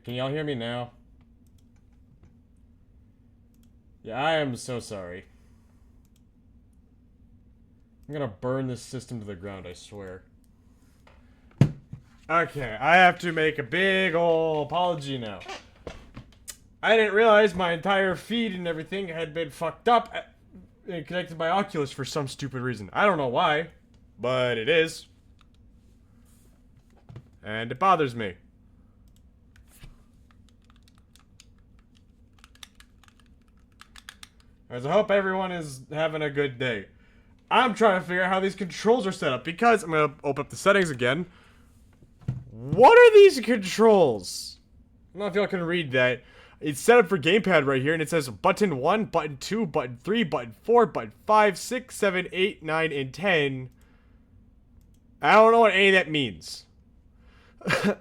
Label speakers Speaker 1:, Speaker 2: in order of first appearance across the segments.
Speaker 1: Can y'all hear me now? Yeah, I am so sorry. I'm gonna burn this system to the ground, I swear. Okay, I have to make a big ol' apology now. I didn't realize my entire feed and everything had been fucked up and connected by Oculus for some stupid reason. I don't know why, but it is. And it bothers me. As I hope everyone is having a good day. I'm trying to figure out how these controls are set up because I'm gonna open up the settings again. What are these controls? I don't know if y'all can read that. It's set up for gamepad right here, and it says button 1, button 2, button 3, button 4, button 5, 6, 7, 8, 9, and 10. I don't know what any of that means.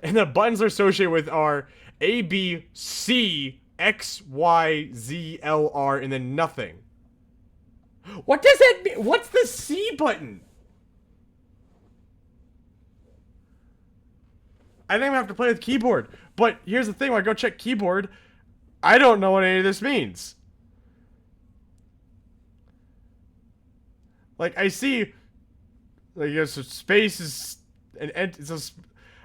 Speaker 1: And the buttons are associated with are A, B, C, X, Y, Z, L, R, and then nothing. What does that mean? What's the C button? I think I'm gonna have to play with keyboard. But here's the thing, when I go check keyboard, I don't know what any of this means. Like, I see, like, so space is an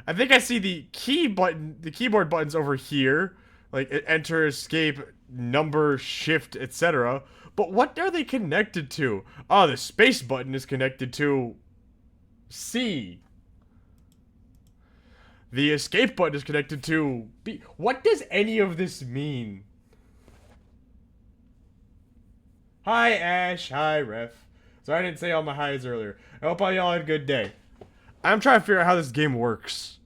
Speaker 1: I think I see the keyboard buttons over here, like enter, escape, number, shift, etc. But what are they connected to? Oh, the space button is connected to C. The escape button is connected to B. What does any of this mean? Hi, Ash. Hi, Ref. Sorry I didn't say all my highs earlier. I hope all y'all had a good day. I'm trying to figure out how this game works.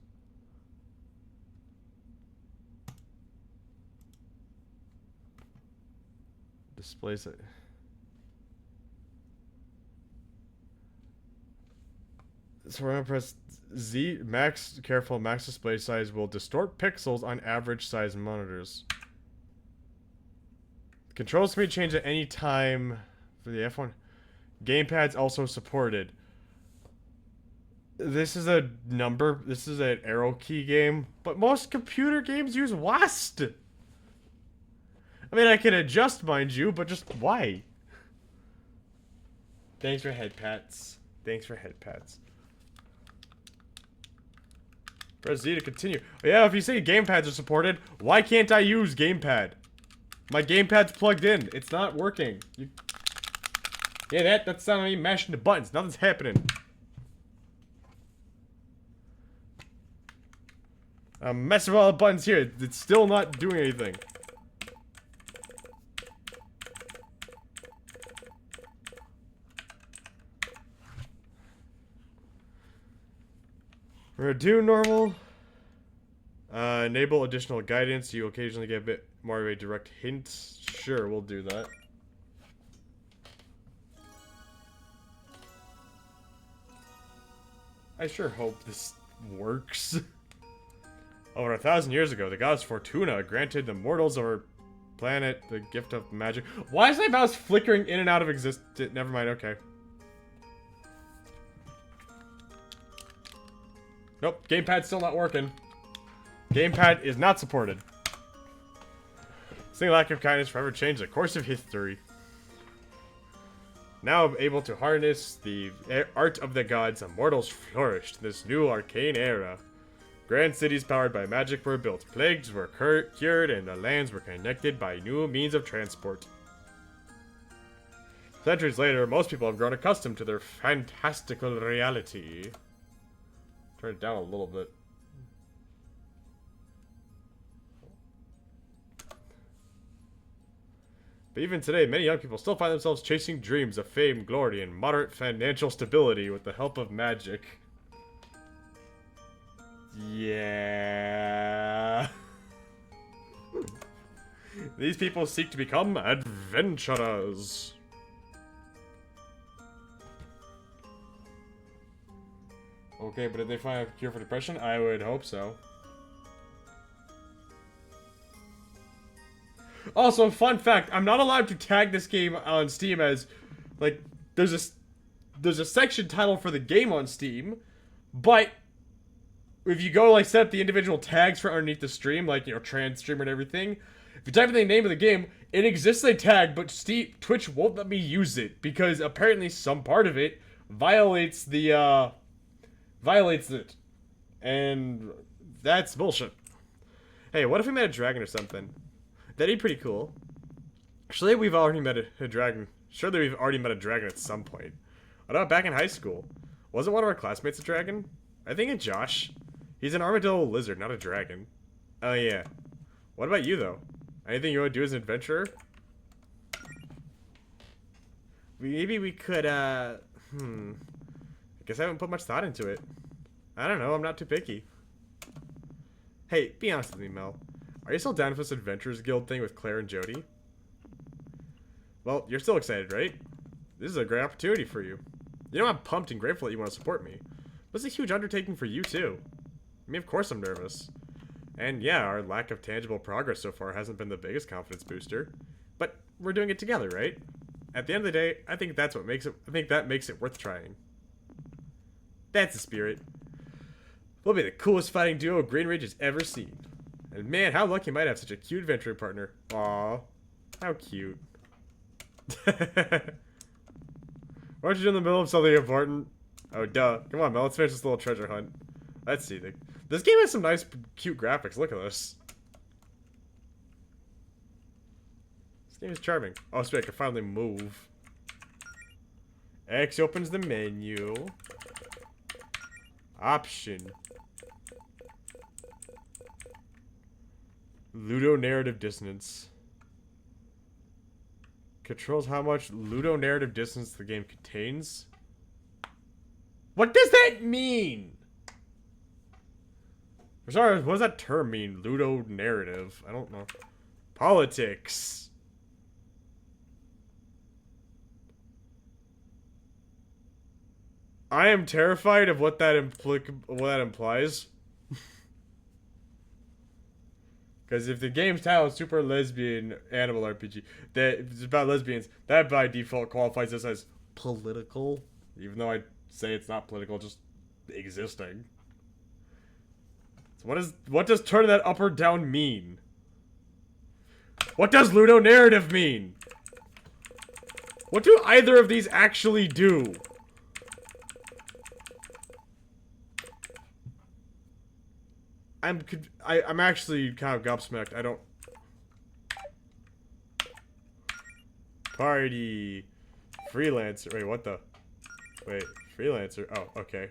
Speaker 1: Displays it. So we're gonna press Z, max, careful, max display size will distort pixels on average size monitors. Controls can be changed at any time for the F1. Gamepad's also supported. This is a number, this is an arrow key game, but most computer games use WASD. I mean, I can adjust, mind you, but just why? Thanks for head pats. Thanks for head pats. Press Z to continue. Yeah, if you say gamepads are supported, why can't I use gamepad? My gamepad's plugged in. It's not working. Yeah, that's not me mashing the buttons. Nothing's happening. I'm messing with all the buttons here. It's still not doing anything. We're gonna do normal. Enable additional guidance. You occasionally get a bit more of a direct hint. Sure, we'll do that. I sure hope this works. Over 1,000 years ago, the goddess Fortuna granted the mortals of our planet the gift of magic. Why is my mouse flickering in and out of existence? Never mind, okay. Nope, gamepad's still not working. Gamepad is not supported. This lack of kindness forever changed the course of history. Now able to harness the art of the gods, immortals flourished in this new arcane era. Grand cities powered by magic were built, plagues were cured, and the lands were connected by new means of transport. Centuries later, most people have grown accustomed to their fantastical reality. Turn it down a little bit. But even today, many young people still find themselves chasing dreams of fame, glory, and moderate financial stability with the help of magic. Yeah. These people seek to become adventurers. Okay, but did they find a cure for depression? I would hope so. Also, fun fact, I'm not allowed to tag this game on Steam as, like, there's a section title for the game on Steam, but if you go like set up the individual tags for underneath the stream, like trans streamer and everything, if you type in the name of the game, it exists a tag, but Twitch won't let me use it because apparently some part of it violates it, and that's bullshit. Hey, what if we met a dragon or something? That'd be pretty cool. Surely we've already met a dragon. Surely we've already met a dragon at some point. What about back in high school? Wasn't one of our classmates a dragon? I think it's Josh. He's an armadillo lizard, not a dragon. Oh yeah. What about you though? Anything you want to do as an adventurer? Maybe we could, I guess I haven't put much thought into it. I don't know, I'm not too picky. Hey, be honest with me, Mel. Are you still down for this Adventurers Guild thing with Claire and Jody? Well, you're still excited, right? This is a great opportunity for you. You know, I'm pumped and grateful that you want to support me. But it's a huge undertaking for you, too. I mean, of course I'm nervous. And yeah, our lack of tangible progress so far hasn't been the biggest confidence booster. But we're doing it together, right? At the end of the day, I think that makes it worth trying. That's the spirit. We'll be the coolest fighting duo Green Ridge has ever seen. And man, how lucky might have such a cute adventuring partner. Aww. How cute. Aren't you in the middle of something important? Oh, duh. Come on, Mel. Let's finish this little treasure hunt. Let's see. This game has some nice, cute graphics. Look at this. This game is charming. Oh, sweet. I can finally move. X opens the menu. Option. Ludonarrative dissonance. Controls how much ludonarrative dissonance the game contains. What does that mean? I'm sorry, what does that term mean? Ludonarrative. I don't know. Politics. I am terrified of what that implies. Because if the game's title is Super Lesbian Animal RPG, that if it's about lesbians, that by default qualifies this as political. Even though I say it's not political, just existing. So what does turn that up or down mean? What does ludonarrative mean? What do either of these actually do? I'm actually kind of gobsmacked. I don't... Party. Freelancer. Wait, what the... Wait, freelancer. Oh, okay.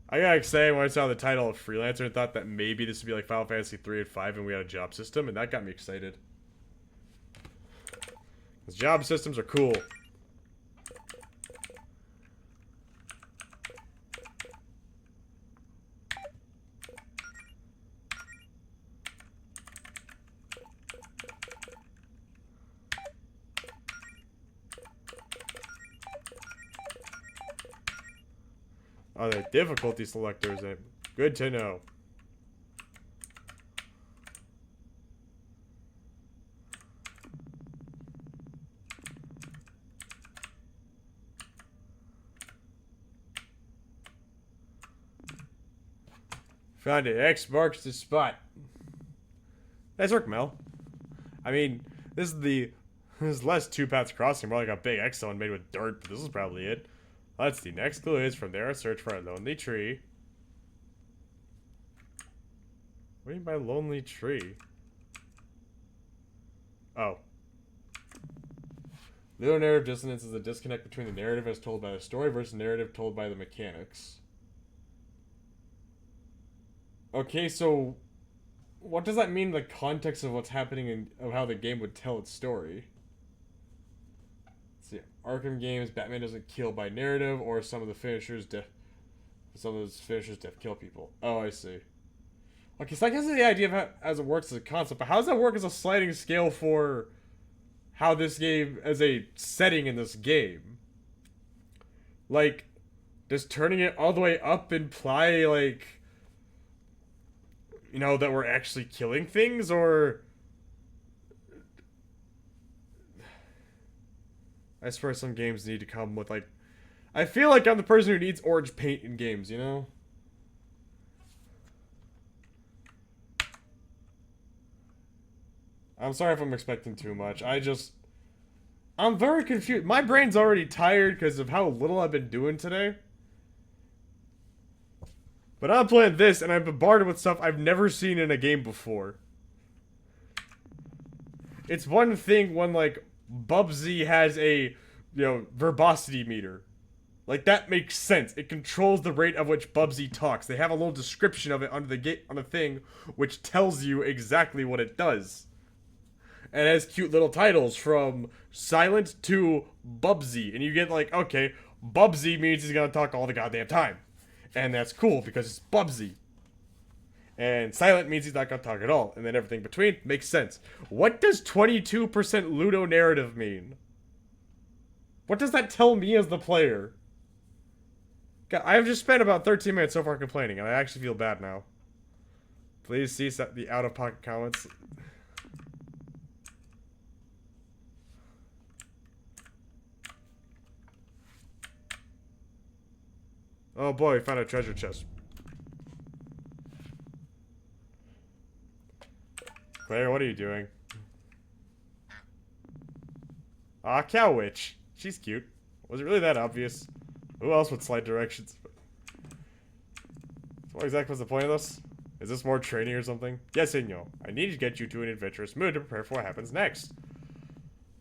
Speaker 1: I got excited when I saw the title of freelancer and thought that maybe this would be like Final Fantasy 3 and 5 and we had a job system, and that got me excited. Because job systems are cool. Oh, the difficulty selectors. Good to know. Found it. X marks the spot. Nice work, Mel. I mean, this is less two paths crossing, more like a big X zone made with dirt, but this is probably it. Let's see. Next clue is from there, search for a lonely tree. What do you mean by lonely tree? Oh. Ludonarrative dissonance is a disconnect between the narrative as told by the story versus narrative told by the mechanics. Okay, so what does that mean in the context of what's happening and of how the game would tell its story? See, Arkham games, Batman doesn't kill by narrative, or some of those finishers death kill people. Oh, I see. Okay, so I guess the idea of how as it works as a concept, but how does that work as a sliding scale for how this game, as a setting in this game? Like, does turning it all the way up imply, like, you know, that we're actually killing things, or... I swear some games need to come with, like... I feel like I'm the person who needs orange paint in games, you know? I'm sorry if I'm expecting too much. I'm very confused. My brain's already tired because of how little I've been doing today. But I'm playing this, and I'm bombarded with stuff I've never seen in a game before. It's one thing when, like, Bubsy has a, verbosity meter. Like, that makes sense. It controls the rate of which Bubsy talks. They have a little description of it under the gate on the thing, which tells you exactly what it does. And it has cute little titles from Silent to Bubsy. And you get like, okay, Bubsy means he's gonna talk all the goddamn time. And that's cool because it's Bubsy. And Silent means he's not gonna talk at all. And then everything between makes sense. What does 22% ludonarrative mean? What does that tell me as the player? God, I've just spent about 13 minutes so far complaining, and I actually feel bad now. Please cease the out-of-pocket comments. Oh boy, we found a treasure chest. Claire, what are you doing? Ah, Cow Witch. She's cute. Was it really that obvious? Who else would slide directions? So what exactly was the point of this? Is this more training or something? Yes, Inyo. I need to get you to an adventurous mood to prepare for what happens next.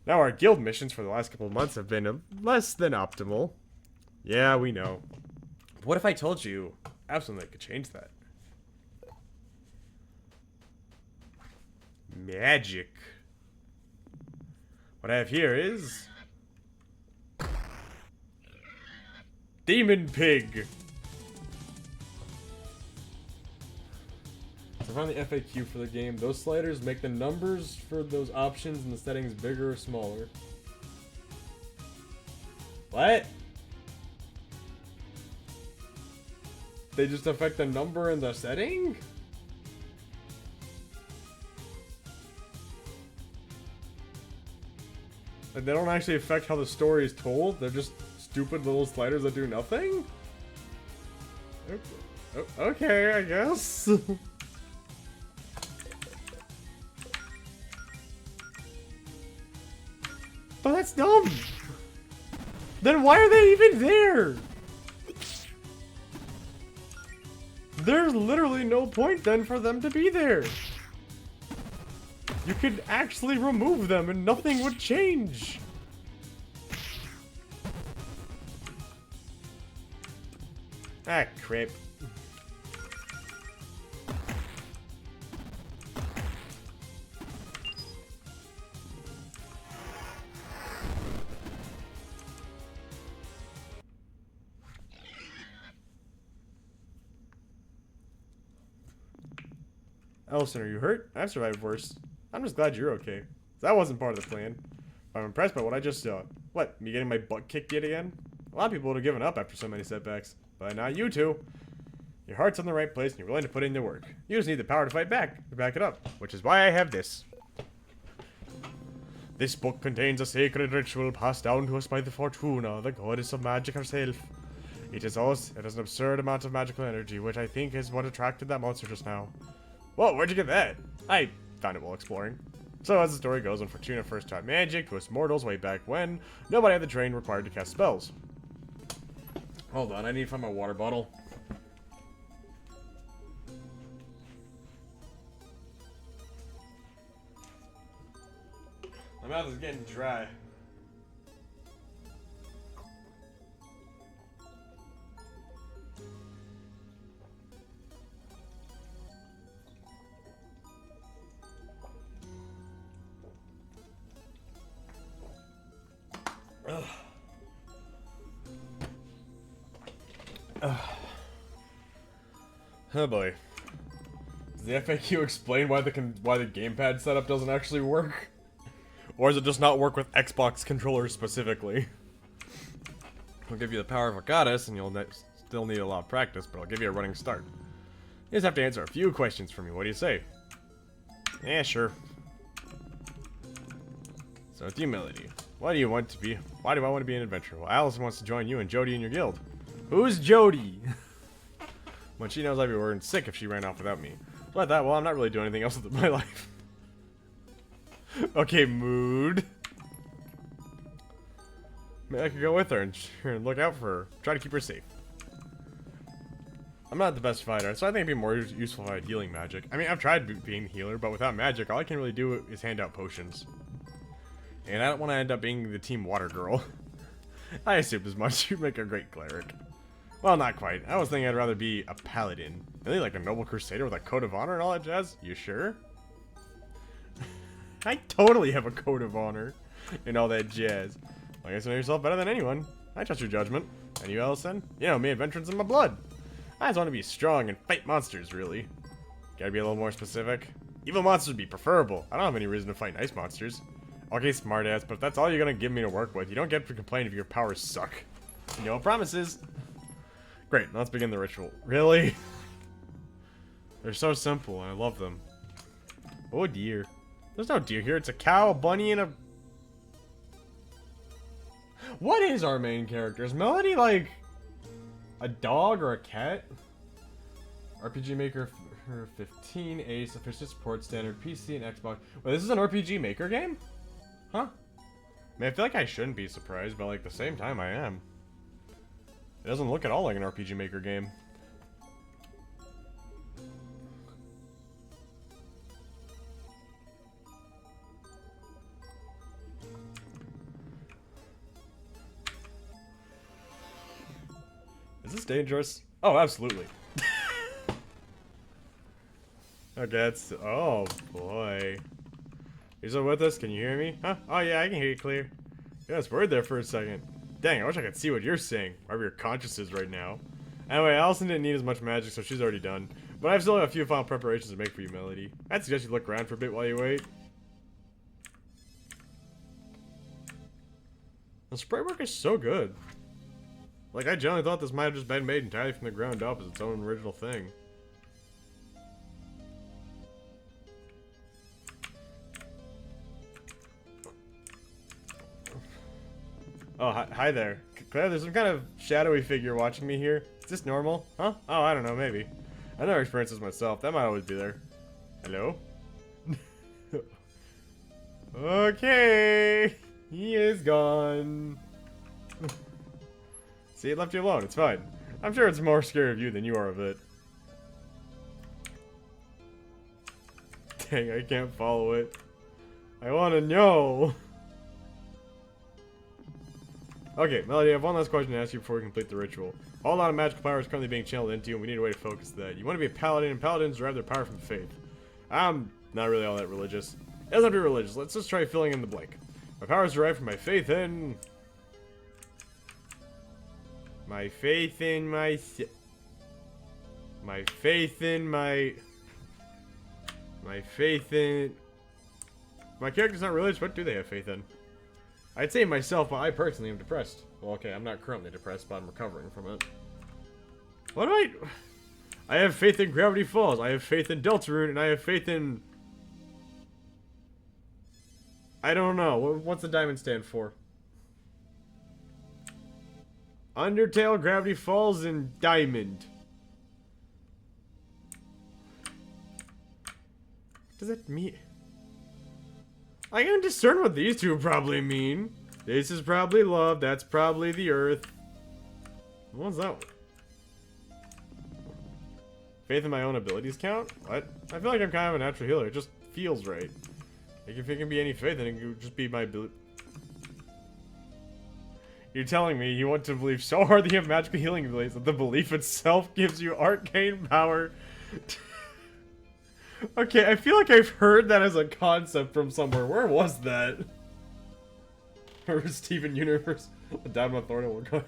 Speaker 1: Now our guild missions for the last couple of months have been less than optimal. Yeah, we know. What if I told you absolutely could change that? Magic. What I have here is Demon Pig. So I found the FAQ for the game. Those sliders make the numbers for those options and the settings bigger or smaller. What? They just affect the number and the setting? Like, they don't actually affect how the story is told? They're just stupid little sliders that do nothing? Okay, I guess. But that's dumb! Then why are they even there? There's literally no point then for them to be there. You could actually remove them and nothing would change. Ah, crap. Ellison, are you hurt? I've survived worse. I'm just glad you're okay. That wasn't part of the plan. I'm impressed by what I just saw. What, me getting my butt kicked yet again? A lot of people would have given up after so many setbacks. But not you two. Your heart's in the right place and you're willing to put in the work. You just need the power to fight back, to back it up. Which is why I have this. This book contains a sacred ritual passed down to us by the Fortuna, the goddess of magic herself. It has an absurd amount of magical energy, which I think is what attracted that monster just now. Whoa, where'd you get that? I found it while exploring. So as the story goes, when Fortuna first taught magic to us mortals way back when, nobody had the terrain required to cast spells. Hold on, I need to find my water bottle. My mouth is getting dry. Oh boy. Does the FAQ explain why the gamepad setup doesn't actually work? Or does it just not work with Xbox controllers specifically? I'll give you the power of a goddess, and you'll still need a lot of practice, but I'll give you a running start. You just have to answer a few questions for me. What do you say? Yeah, sure. So with humility, what do you want to be? Why do I want to be an adventurer? Well, Allison wants to join you and Jody in your guild. Who's Jody? When she knows I'd be worried sick if she ran off without me. So I thought, well, I'm not really doing anything else with my life. Okay, mood. Maybe I could go with her and look out for her. Try to keep her safe. I'm not the best fighter, so I think it'd be more useful if I had healing magic. I mean, I've tried being a healer, but without magic, all I can really do is hand out potions. And I don't want to end up being the team water girl. I assumed as much. You'd make a great cleric. Well, not quite. I was thinking I'd rather be a paladin. Really, like a noble crusader with a code of honor and all that jazz? You sure? I totally have a code of honor and all that jazz. I guess you know yourself better than anyone. I trust your judgment. And you, Allison? You know me, adventure's in my blood. I just want to be strong and fight monsters, really. Gotta be a little more specific. Evil monsters would be preferable. I don't have any reason to fight nice monsters. Okay, smartass, but if that's all you're gonna give me to work with, you don't get to complain if your powers suck. No promises. Great, now let's begin the ritual. Really? They're so simple, and I love them. Oh dear. There's no deer here, it's a cow, a bunny, and a... What is our main character? Is Melody like... a dog or a cat? RPG Maker 15, Ace, Official Support, Standard, PC, and Xbox. Wait, this is an RPG Maker game? Huh? I mean, I feel like I shouldn't be surprised, but like, at the same time, I am. It doesn't look at all like an RPG Maker game. Is this dangerous? Oh, absolutely. Okay, that's... Oh, boy. You still with us? Can you hear me? Huh? Oh, yeah, I can hear you clear. Yeah, I was worried there for a second. Dang, I wish I could see what you're saying. Wherever your conscience is right now. Anyway, Allison didn't need as much magic, so she's already done. But I still have a few final preparations to make for you, Melody. I'd suggest you look around for a bit while you wait. The sprite work is so good. Like, I generally thought this might have just been made entirely from the ground up as its own original thing. Oh, hi there. Claire, there's some kind of shadowy figure watching me here. Is this normal? Huh? Oh, I don't know, maybe. I've never experienced this myself. That might always be there. Hello? Okay. He is gone. See, it left you alone. It's fine. I'm sure it's more scared of you than you are of it. Dang, I can't follow it. I want to know. Okay, Melody, I have one last question to ask you before we complete the ritual. A whole lot of magical power is currently being channeled into you, and we need a way to focus that. You want to be a paladin, and paladins derive their power from faith. I'm not really all that religious. It doesn't have to be religious. Let's just try filling in the blank. My power is derived from my faith in... My faith in my... My faith in my... My faith in... My character's not religious. What do they have faith in? I'd say myself, but I personally am depressed. Well, okay, I'm not currently depressed, but I'm recovering from it. What do I have faith in Gravity Falls, I have faith in Deltarune, and I have faith in... I don't know. What's the diamond stand for? Undertale, Gravity Falls, and Diamond. Does that mean... I can discern what these two probably mean. This is probably love, that's probably the earth. What's that one? Faith in my own abilities count? What? I feel like I'm kind of a natural healer, it just feels right. Like if it can be any faith, then it could just be my ability. You're telling me you want to believe so hard that you have magical healing abilities that the belief itself gives you arcane power. Okay, I feel like I've heard that as a concept from somewhere. Where was that? Or Steven Universe. The Diamond Authority will go.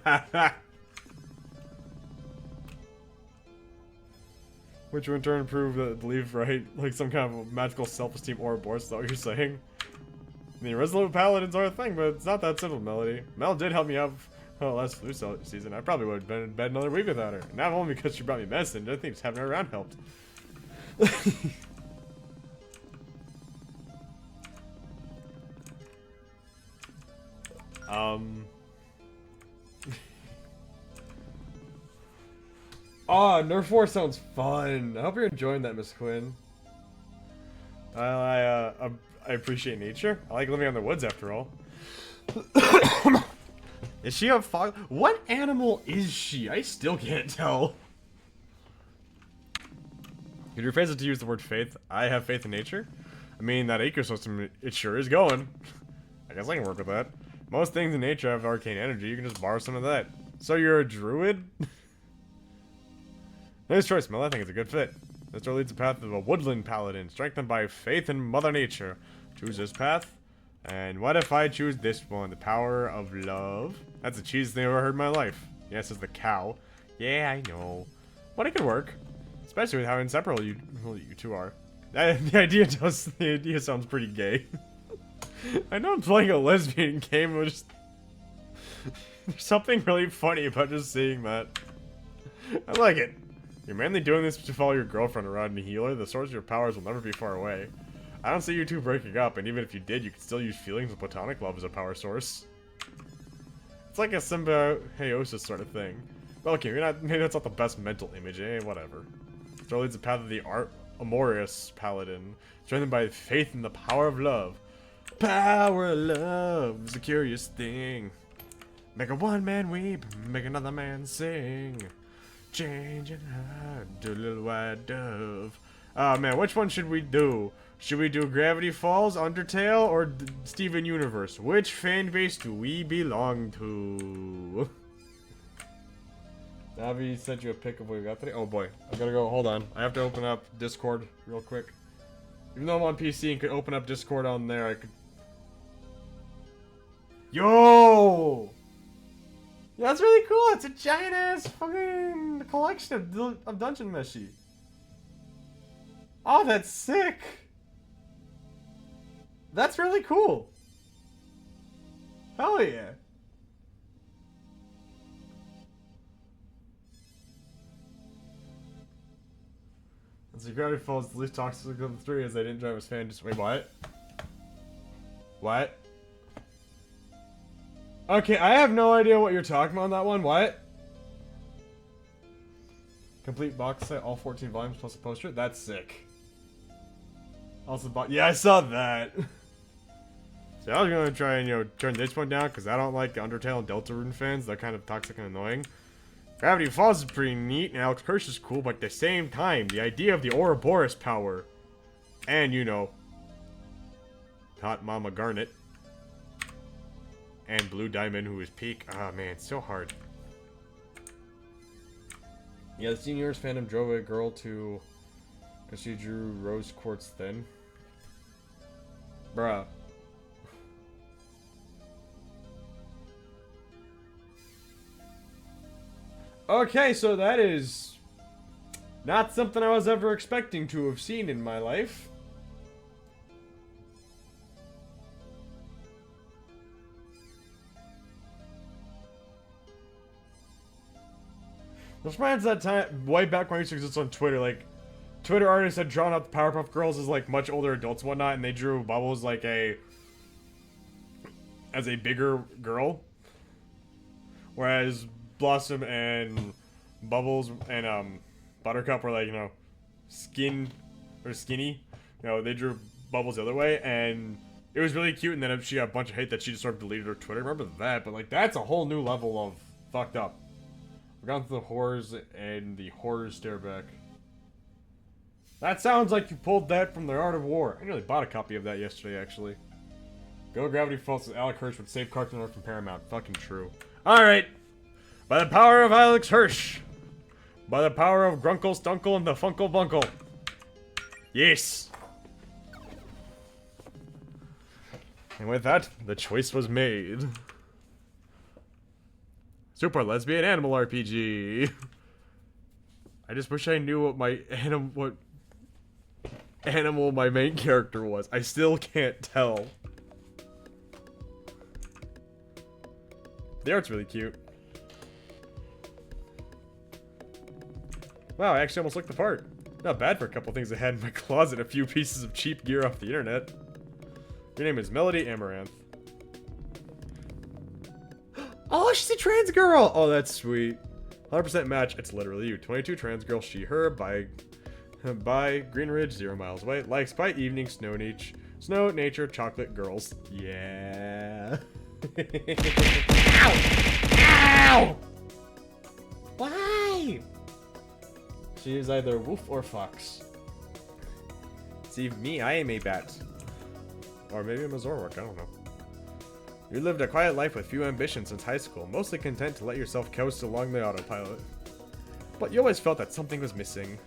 Speaker 1: Which will in turn prove that belief, right? Like some kind of magical self-esteem Ouroboros, is that what you're saying? I mean, Resolute Paladins are a thing, but it's not that simple, Melody. Mel did help me out last flu season. I probably would have been in bed another week without her. Not only because she brought me medicine, I think just having her around helped. Oh, Nerf War sounds fun. I hope you're enjoying that, Miss Quinn. A I appreciate nature. I like living in the woods after all. Is she a fox? What animal is she? I still can't tell. Could you rephrase it to use the word faith? I have faith in nature. I mean, that ecosystem, it sure is going. I guess I can work with that. Most things in nature have arcane energy. You can just borrow some of that. So you're a druid? Nice choice, Mel. I think it's a good fit. This door leads the path of a woodland paladin, strengthened by faith in Mother Nature. Choose this path. And what if I choose this one? The power of love? That's the cheesiest thing I've ever heard in my life. Yes, it's the cow. Yeah, I know. But it could work. Especially with how inseparable you two are. The idea sounds pretty gay. I know I'm playing a lesbian game, but just there's something really funny about just seeing that. I like it. You're mainly doing this to follow your girlfriend around and heal her. The source of your powers will never be far away. I don't see you two breaking up, and even if you did, you could still use feelings of platonic love as a power source. It's like a symbiosis sort of thing. Well, okay, maybe that's not the best mental image, whatever. So leads the path of the amorous paladin, strengthened by faith in the power of love. Power of love is a curious thing. Make a one man weep, make another man sing. Changing heart to a little white dove. Oh man, which one should we do? Should we do Gravity Falls, Undertale, or Steven Universe? Which fan base do we belong to? Navi sent you a pic of what we got today. Oh boy, I gotta go. Hold on, I have to open up Discord real quick. Even though I'm on PC and could open up Discord on there, I could. Yo! Yeah, that's really cool. It's a giant ass fucking collection of Dungeon Meshi. Oh, that's sick. That's really cool. Hell yeah. Let's see, Gravity Falls, the least toxic of the three as I didn't drive as fan. Just wait, what? What? Okay, I have no idea what you're talking about on that one. What? Complete box set, all 14 volumes plus a poster. That's sick. Also, yeah, I saw that. So I was gonna try and turn this one down because I don't like the Undertale and Deltarune fans. They're kind of toxic and annoying. Gravity Falls is pretty neat, and Alex Kirsch is cool, but at the same time, the idea of the Ouroboros power, and Hot Mama Garnet. And Blue Diamond, who is peak. Ah, man, it's so hard. Yeah, the seniors fandom drove a girl to... because she drew rose quartz thin. Bruh. Okay, so that is... not something I was ever expecting to have seen in my life. This reminds that time, way back when I used to exist on Twitter, like, Twitter artists had drawn up the Powerpuff Girls as, like, much older adults and whatnot, and they drew Bubbles, like, as a bigger girl. Whereas Blossom and Bubbles and, Buttercup were, like, skinny. They drew Bubbles the other way, and it was really cute, and then she got a bunch of hate that she just sort of deleted her Twitter. Remember that, but, like, that's a whole new level of fucked up. We're gone through the horrors and the horror stare back. That sounds like you pulled that from the Art of War. I nearly bought a copy of that yesterday, actually. Go Gravity Falls with Alex Hirsch would save Cartoon Network from Paramount. Fucking true. Alright. By the power of Alex Hirsch. By the power of Grunkle Stunkle and the Funkle Bunkle. Yes. And with that, the choice was made. Super Lesbian Animal RPG. I just wish I knew what animal my main character was. I still can't tell. The art's really cute. Wow, I actually almost looked the part. Not bad for a couple things I had in my closet. A few pieces of cheap gear off the internet. Your name is Melody Amaranth. Oh, she's a trans girl! Oh, that's sweet. 100% match. It's literally you. 22 trans girl, she, her, by By Green Ridge, 0 miles away. Likes by evening, snow, nature, chocolate, girls. Yeah. Ow! Ow! Why? She is either wolf or fox. See, me, I am a bat. Or maybe I'm a Zorwalk, I don't know. You lived a quiet life with few ambitions since high school, mostly content to let yourself coast along the autopilot. But you always felt that something was missing.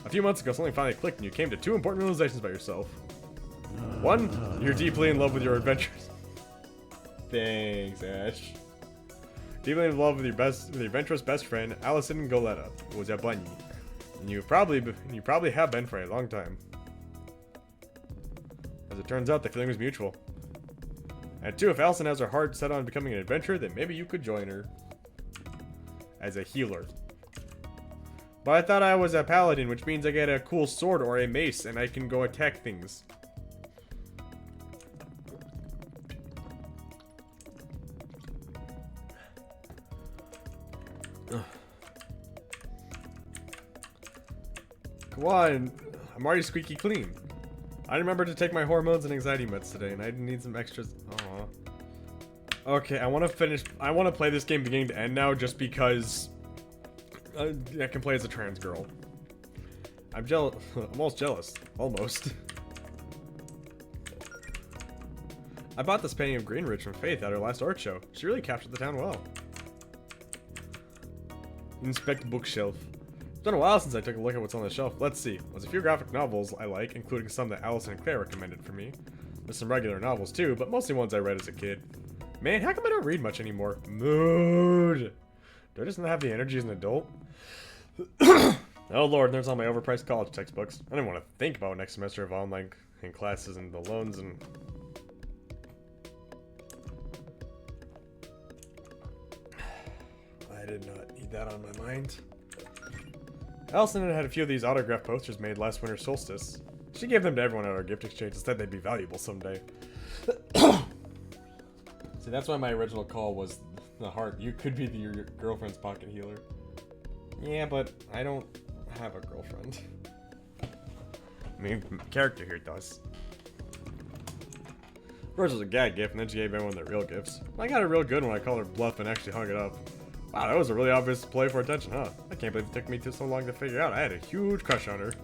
Speaker 1: A few months ago, something finally clicked and you came to 2 important realizations about yourself. 1, you're deeply in love with your adventures. Thanks, Ash. Deeply in love with your adventurous best friend, Allison Goleta, Wozabani. And you probably have been for a long time. As it turns out, the feeling was mutual. And 2, if Allison has her heart set on becoming an adventurer, then maybe you could join her. As a healer. But I thought I was a paladin, which means I get a cool sword or a mace, and I can go attack things. Ugh. Come on, I'm already squeaky clean. I remember to take my hormones and anxiety meds today, and I need some extras. Aww. Okay, I want to play this game beginning to end now, just because I can play as a trans girl. I'm jealous. Almost jealous. Almost. I bought this painting of Greenridge from Faith at her last art show. She really captured the town well. Inspect bookshelf. It's been a while since I took a look at what's on the shelf. Let's see. There's a few graphic novels I like, including some that Allison and Claire recommended for me. There's some regular novels too, but mostly ones I read as a kid. Man, how come I don't read much anymore? Mood! Do I just not have the energy as an adult? Oh lord, there's all my overpriced college textbooks. I didn't want to think about next semester of online and classes and the loans and... I did not need that on my mind. Allison had a few of these autograph posters made last winter solstice. She gave them to everyone at our gift exchange and said they'd be valuable someday. See, that's why my original call was the heart. You could be your girlfriend's pocket healer. Yeah, but I don't have a girlfriend. I mean, character here does. First was a gag gift, and then she gave everyone their real gifts. I got a real good one. I called her bluff and actually hung it up. Wow, that was a really obvious play for attention, huh? I can't believe it took me so long to figure out. I had a huge crush on her.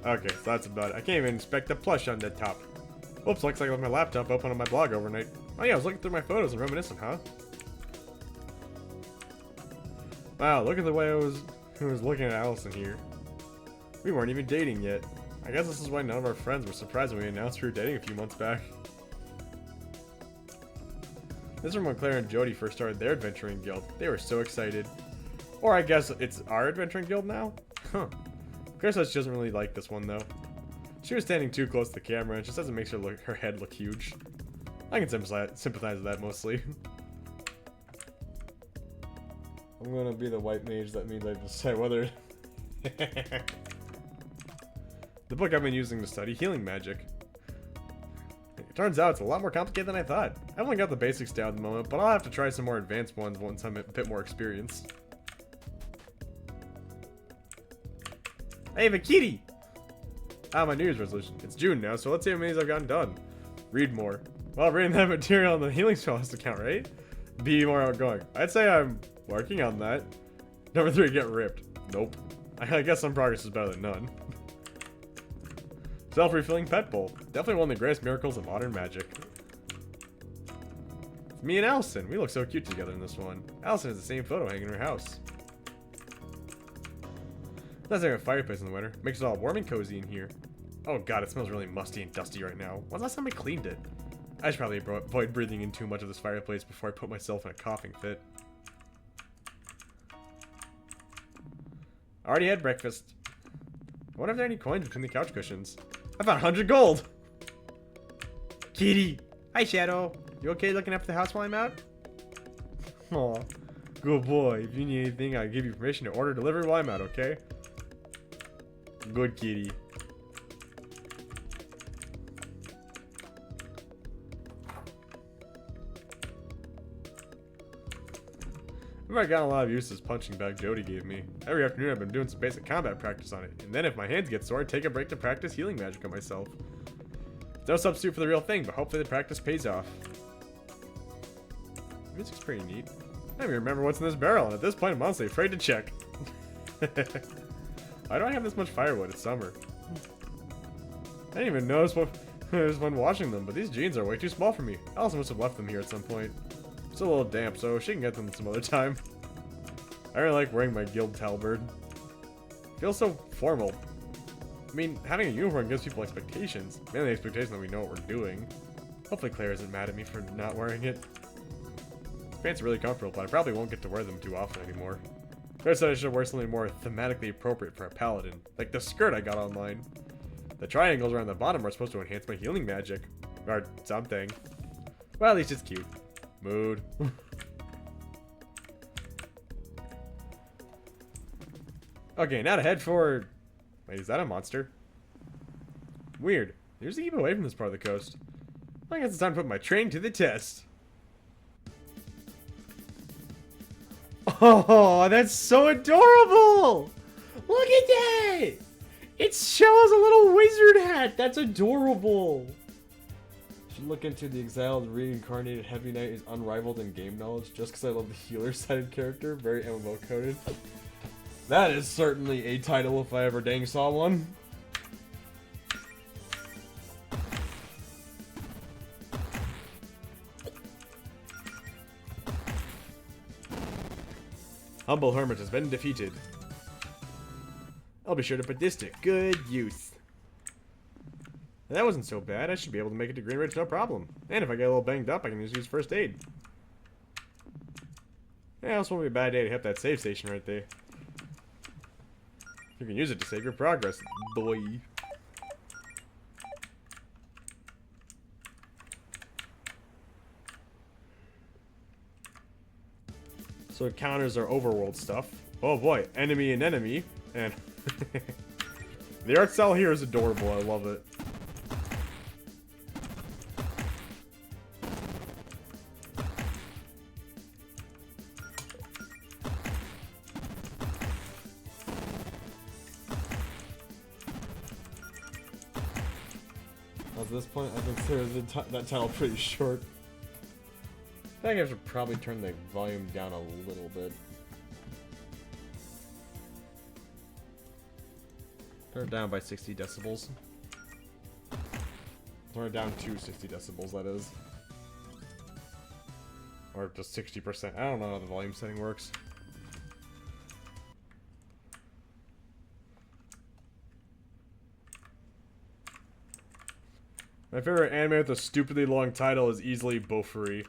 Speaker 1: Okay, so that's about it. I can't even inspect the plush on the top. Whoops, looks like I left my laptop open on my blog overnight. Oh yeah, I was looking through my photos and reminiscing, huh? Wow, look at the way I was looking at Allison here. We weren't even dating yet. I guess this is why none of our friends were surprised when we announced we were dating a few months back. This is from when Claire and Jody first started their adventuring guild. They were so excited. Or I guess it's our adventuring guild now? Huh. Claire says she doesn't really like this one though. She was standing too close to the camera and just doesn't make her head look huge. I can sympathize with that mostly. I'm gonna be the white mage, that means I decide whether... The book I've been using to study healing magic. It turns out it's a lot more complicated than I thought. I've only got the basics down at the moment, but I'll have to try some more advanced ones once I'm a bit more experienced. I have a kitty! Ah, my New Year's resolution. It's June now, so let's see how many I've gotten done. Read more. Well, reading that material on the healing spell has to count, right? Be more outgoing. I'd say I'm working on that. Number 3, get ripped. Nope. I guess some progress is better than none. Self-refilling pet bowl. Definitely one of the greatest miracles of modern magic. It's me and Allison. We look so cute together in this one. Allison has the same photo hanging in her house. Let's have a fireplace in the winter. Makes it all warm and cozy in here. Oh god, it smells really musty and dusty right now. When's the last time I cleaned it? I should probably avoid breathing in too much of this fireplace before I put myself in a coughing fit. I already had breakfast. I wonder if there are any coins between the couch cushions. I found 100 gold! Kitty! Hi, Shadow! You okay looking after the house while I'm out? Aw, good boy. If you need anything, I'll give you permission to order delivery while I'm out, okay? Good kitty. I've gotten a lot of use to this punching bag Jody gave me. Every afternoon I've been doing some basic combat practice on it, and then if my hands get sore, I take a break to practice healing magic on myself. It's no substitute for the real thing, but hopefully the practice pays off. The music's pretty neat. I don't even remember what's in this barrel, and at this point I'm honestly afraid to check. Why do I have this much firewood? It's summer. I didn't even notice what when washing them, but these jeans are way too small for me. Allison must have left them here at some point. It's a little damp, so she can get them some other time. I really like wearing my guild halberd. Feels so formal. I mean, having a uniform gives people expectations. Mainly the expectation that we know what we're doing. Hopefully Claire isn't mad at me for not wearing it. Pants are really comfortable, but I probably won't get to wear them too often anymore. Claire said I should wear something more thematically appropriate for a paladin, like the skirt I got online. The triangles around the bottom are supposed to enhance my healing magic. Or something. Well, at least it's cute. Mood. Okay, now to head for... Wait, is that a monster? Weird. They usually keep away from this part of the coast. I guess it's time to put my train to the test. Oh, that's so adorable! Look at that! It shows a little wizard hat! That's adorable! Should look into the exiled reincarnated Heavy Knight is unrivaled in game knowledge just because I love the healer-sided character. Very MMO coded. That is certainly a title if I ever dang saw one. Humble Hermit has been defeated. I'll be sure to put this to good use. That wasn't so bad. I should be able to make it to Green Ridge no problem. And if I get a little banged up, I can just use first aid. Yeah, this won't be a bad day to hit that save station right there. You can use it to save your progress, boy. So it counters our overworld stuff. Oh boy, enemy and enemy. And the art style here is adorable. I love it. At this point, I consider that title pretty short. I think I should probably turn the volume down a little bit. Turn it down by 60 decibels. Turn it down to 60 decibels, that is. Or just 60%. I don't know how the volume setting works. My favorite anime with a stupidly long title is easily Bofuri.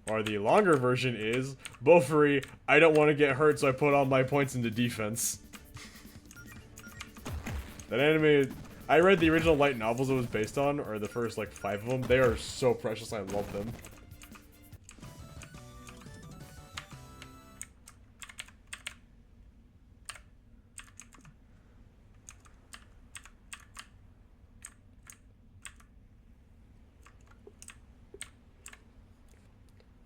Speaker 1: Or the longer version is Bofuri, I don't want to get hurt, so I put all my points into defense. That anime, I read the original light novels it was based on, or the first like 5 of them. They are so precious, I love them.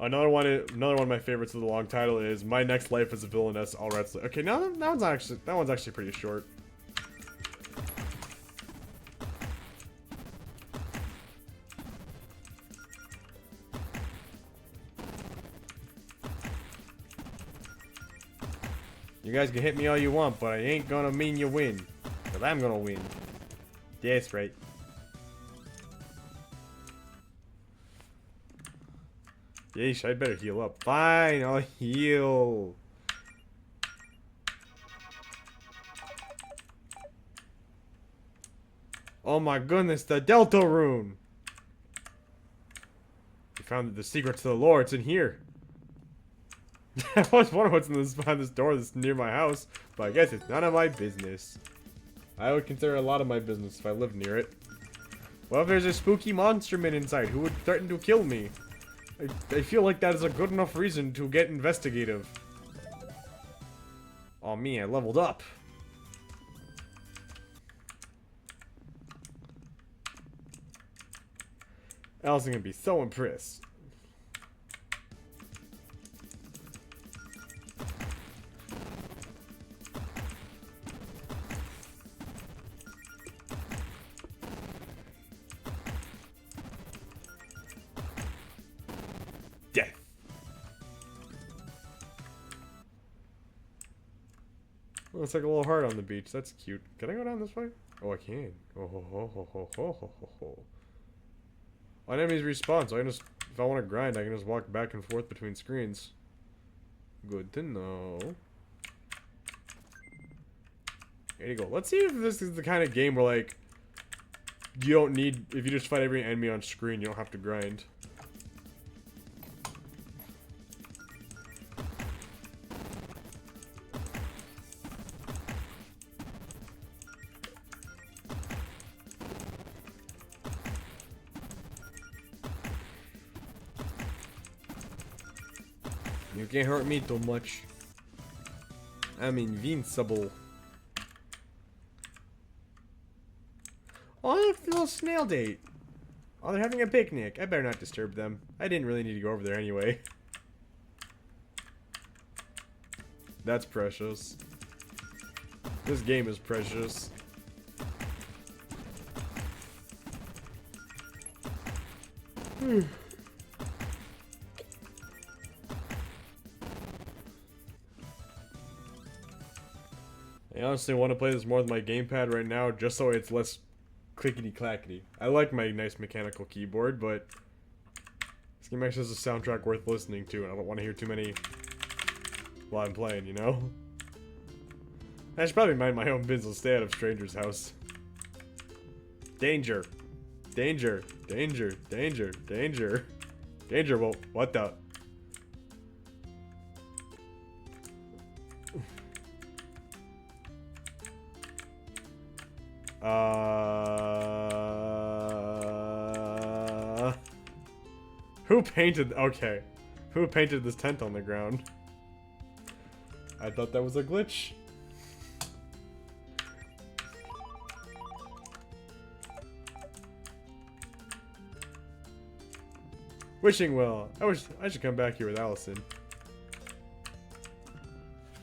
Speaker 1: Another one of my favorites of the long title is My Next Life as a Villainess, All Rats. Okay, now that one's actually pretty short. You guys can hit me all you want, but I ain't gonna mean you win. Cause I'm gonna win. That's right. Yeesh, I'd better heal up. Fine, I'll heal. Oh my goodness, the Delta Rune! You found the secret to the lore, it's in here. I was wondering what's in this, behind this door that's near my house, but I guess it's none of my business. I would consider a lot of my business if I lived near it. Well, if there's a spooky monster man inside who would threaten to kill me, I feel like that is a good enough reason to get investigative. Oh me, I leveled up. Allison's gonna be so impressed. death. Oh, it's like a little heart on the beach. That's cute. Can I go down this way? Oh, I can. Oh, ho, ho, ho, ho, ho, ho, ho, ho. My enemies respawn, so I can just, if I want to grind, I can just walk back and forth between screens. Good to know. There you go. Let's see if this is the kind of game where, like, you don't need, if you just fight every enemy on screen, you don't have to grind. You can't hurt me too much. I'm invincible. Oh, a little snail date. Oh, they're having a picnic. I better not disturb them. I didn't really need to go over there anyway. That's precious. This game is precious. I honestly want to play this more with my gamepad right now, just so it's less clickety-clackety. I like my nice mechanical keyboard, but this game actually has a soundtrack worth listening to, and I don't want to hear too many while I'm playing, you know? I should probably mind my own business, stay out of strangers' house. Danger. Danger. Danger. Danger. Danger. Danger, well, what the? Who painted, okay. Who painted this tent on the ground? I thought that was a glitch. Wishing well. I should come back here with Allison.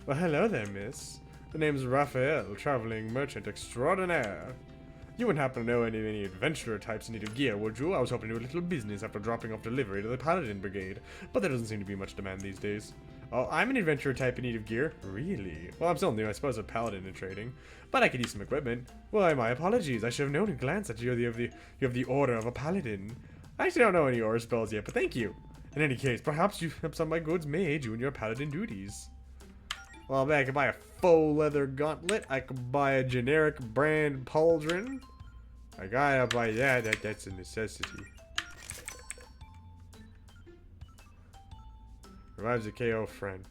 Speaker 1: Well, hello there, miss. The name's Raphael, traveling merchant extraordinaire. You wouldn't happen to know any adventurer types in need of gear, would you? I was hoping to do a little business after dropping off delivery to the Paladin Brigade, but there doesn't seem to be much demand these days. Oh, I'm an adventurer type in need of gear? Really? Well, I'm still new, I suppose, a paladin in trading, but I could use some equipment. Why, my apologies, I should have known at a glance that you have the order of a paladin. I actually don't know any aura spells yet, but thank you. In any case, perhaps some of my goods may aid you in your paladin duties. Well, I could buy a faux leather gauntlet. I could buy a generic brand pauldron. I gotta buy that. That's a necessity. Revives a KO friend.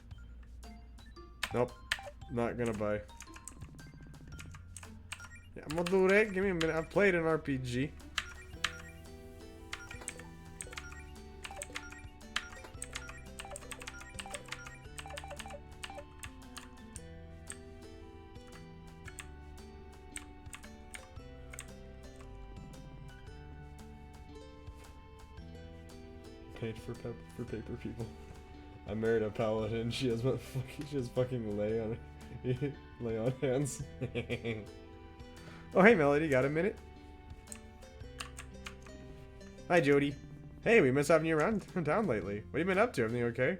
Speaker 1: Nope. Not gonna buy. Yeah, I'm gonna do that. Give me a minute. I've played an RPG. Paid for paper people. I married a paladin. She has fucking lay on hands. Oh hey Melody, got a minute? Hi Jody. Hey, we miss having you around town lately. What have you been up to? Everything okay?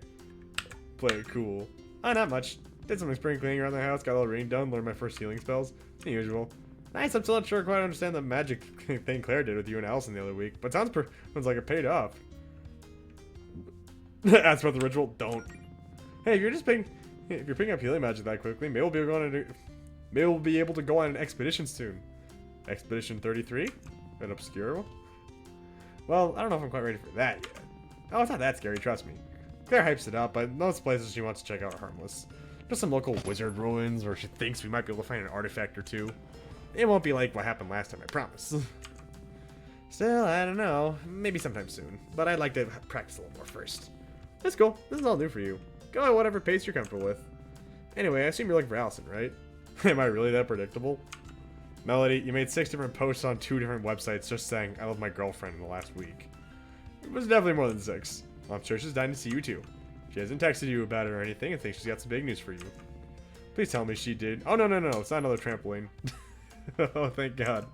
Speaker 1: Play it cool. Oh, not much. Did some spring cleaning around the house. Got a little reading done. Learned my first healing spells. The usual. Nice. I'm still not sure quite understand the magic thing Claire did with you and Allison the other week, but sounds like it paid off. Ask about the ritual. Don't. Hey, if you're picking up healing magic that quickly, maybe we'll be able to go on an expedition soon. Expedition 33? An obscure one? Well, I don't know if I'm quite ready for that yet. Oh, it's not that scary, trust me. Claire hypes it up, but most places she wants to check out are harmless. Just some local wizard ruins where she thinks we might be able to find an artifact or two. It won't be like what happened last time, I promise. Still, I don't know. Maybe sometime soon. But I'd like to practice a little more first. That's cool. This is all new for you. Go at whatever pace you're comfortable with. Anyway, I assume you're looking for Allison, right? Am I really that predictable? Melody, you made 6 different posts on 2 different websites just saying I love my girlfriend in the last week. It was definitely more than 6. I'm sure she's dying to see you too. She hasn't texted you about it or anything and thinks she's got some big news for you. Please tell me she did. Oh, no. It's not another trampoline. Oh, thank God.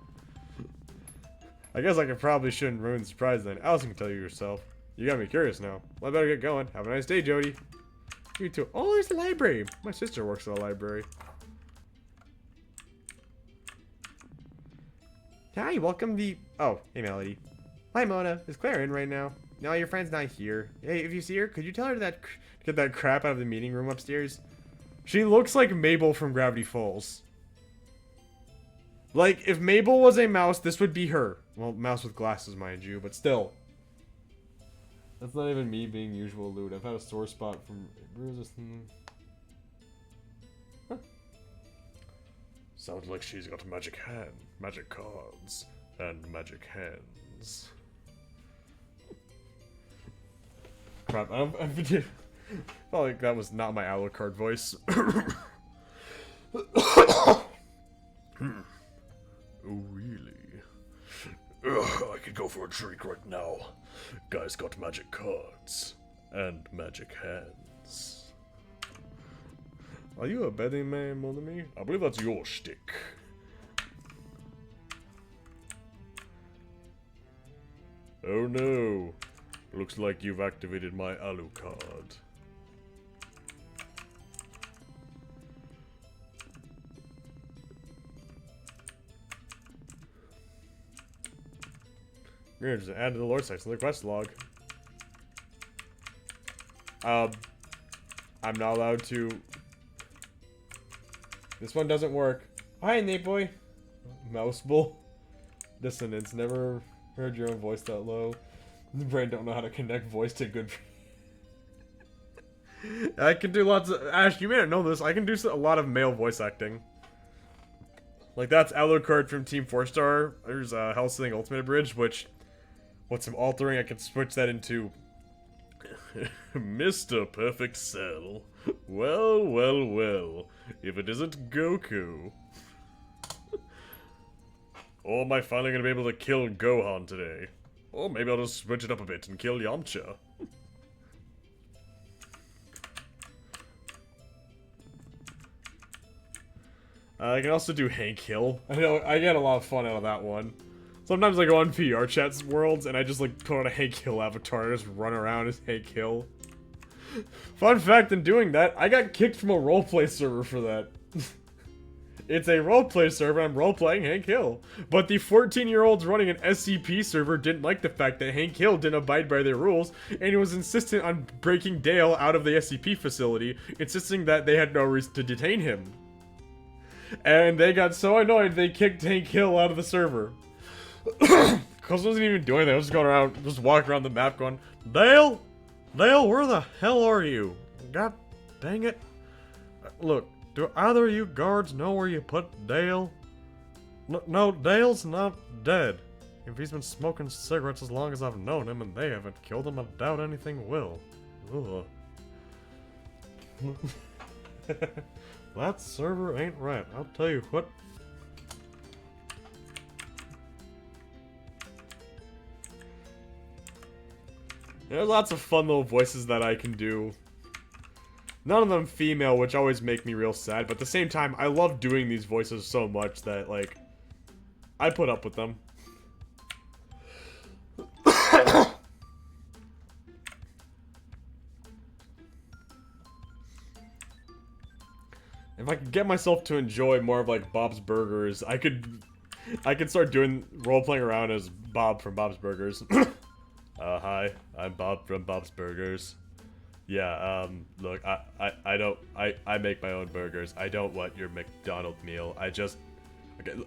Speaker 1: I guess I probably shouldn't ruin the surprise then. Allison can tell you yourself. You got me curious now. Well, I better get going. Have a nice day, Jody. You too. Oh, there's the library. My sister works at the library. Hi, welcome the... Oh, hey, Melody. Hi, Mona. Is Claire in right now? No, your friend's not here. Hey, if you see her, could you tell her to get that crap out of the meeting room upstairs? She looks like Mabel from Gravity Falls. Like, if Mabel was a mouse, this would be her. Well, mouse with glasses, mind you, but still. That's not even me being usual lewd. I've had a sore spot from bruises. Huh. Sounds like she's got magic cards, and magic hands. Crap, I felt like that was not my Alucard voice. Oh, really? I could go for a drink right now. Guy's got magic cards and magic hands. Are you a betting man, mon ami? I believe that's your shtick. Oh no. Looks like you've activated my Alucard. Just add to the lore section of the quest log. I'm not allowed to. This one doesn't work. Hi, Nate boy. Mouse bull. Dissonance. Never heard your own voice that low. The brain don't know how to connect voice to good. I can do lots of. Ash, you may not know this. I can do a lot of male voice acting. Like that's Alucard from Team 4-Star. There's Hellsing Ultimate Bridge, which. With some altering, I can switch that into Mr. Perfect Cell. Well, well, well. If it isn't Goku. Or am I finally gonna be able to kill Gohan today? Or maybe I'll just switch it up a bit and kill Yamcha. I can also do Hank Hill. I know I get a lot of fun out of that one. Sometimes I go on VR chat's worlds and I just like put on a Hank Hill avatar and just run around as Hank Hill. Fun fact, in doing that, I got kicked from a roleplay server for that. It's a roleplay server, I'm roleplaying Hank Hill. But the 14-year-olds running an SCP server didn't like the fact that Hank Hill didn't abide by their rules, and he was insistent on breaking Dale out of the SCP facility, insisting that they had no reason to detain him. And they got so annoyed they kicked Hank Hill out of the server. Cause I wasn't even doing that. I was just going around, just walking around the map going, Dale? Dale, where the hell are you? God dang it. Look, do either of you guards know where you put Dale? No, Dale's not dead. If he's been smoking cigarettes as long as I've known him and they haven't killed him, I doubt anything will. Ugh. That server ain't right. I'll tell you what. There's lots of fun little voices that I can do. None of them female, which always make me real sad, but at the same time, I love doing these voices so much that, like, I put up with them. If I could get myself to enjoy more of, like, Bob's Burgers, I could start doing role-playing around as Bob from Bob's Burgers. Hi, I'm Bob from Bob's Burgers. Yeah, look, I make my own burgers. I don't want your McDonald's meal. Okay,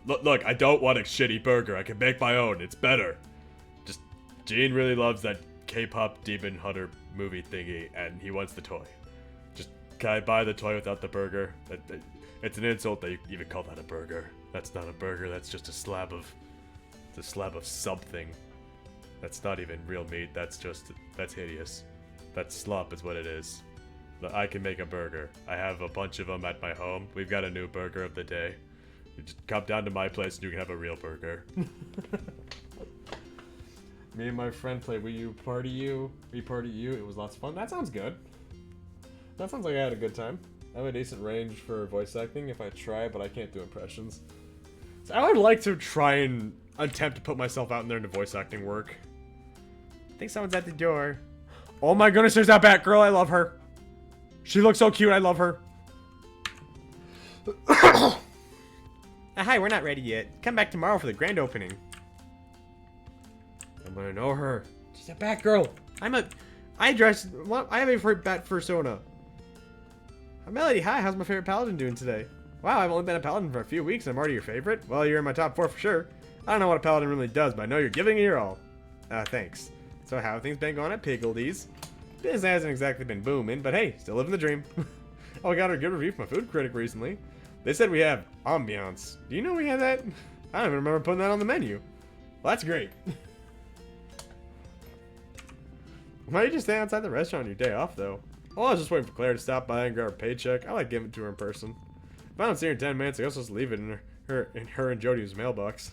Speaker 1: look, I don't want a shitty burger. I can make my own. It's better. Just, Gene really loves that K-pop Demon Hunter movie thingy, and he wants the toy. Just, can I buy the toy without the burger? It's an insult that you even call that a burger. That's not a burger, that's just a slab of something. That's not even real meat, that's hideous. That slop is what it is. But I can make a burger. I have a bunch of them at my home. We've got a new burger of the day. You just come down to my place and you can have a real burger. Me and my friend played Wii U Party U. We Party U. It was lots of fun. That sounds good. That sounds like I had a good time. I have a decent range for voice acting if I try, but I can't do impressions. So I would like to try and attempt to put myself out in there into voice acting work.
Speaker 2: I think someone's at the door.
Speaker 1: Oh my goodness, there's that Batgirl. I love her. She looks so cute. I love her.
Speaker 2: Hi, we're not ready yet. Come back tomorrow for the grand opening.
Speaker 1: I'm gonna know her. She's a Batgirl.
Speaker 2: I have a bat persona. Melody, hi, how's my favorite paladin doing today? Wow, I've only been a paladin for a few weeks and I'm already your favorite? Well, you're in my top 4 for sure. I don't know what a paladin really does, but I know you're giving it your all. Thanks. So how have things been going at Piggledee's? Business hasn't exactly been booming, but hey, still living the dream. Oh, I got a good review from a food critic recently. They said we have ambiance. Do you know we have that? I don't even remember putting that on the menu. Well, that's great. Why don't you just stay outside the restaurant on your day off, though? Well, I was just waiting for Claire to stop by and grab her paycheck. I like giving it to her in person. If I don't see her in 10 minutes, I guess I'll just leave it in her and Jody's mailbox.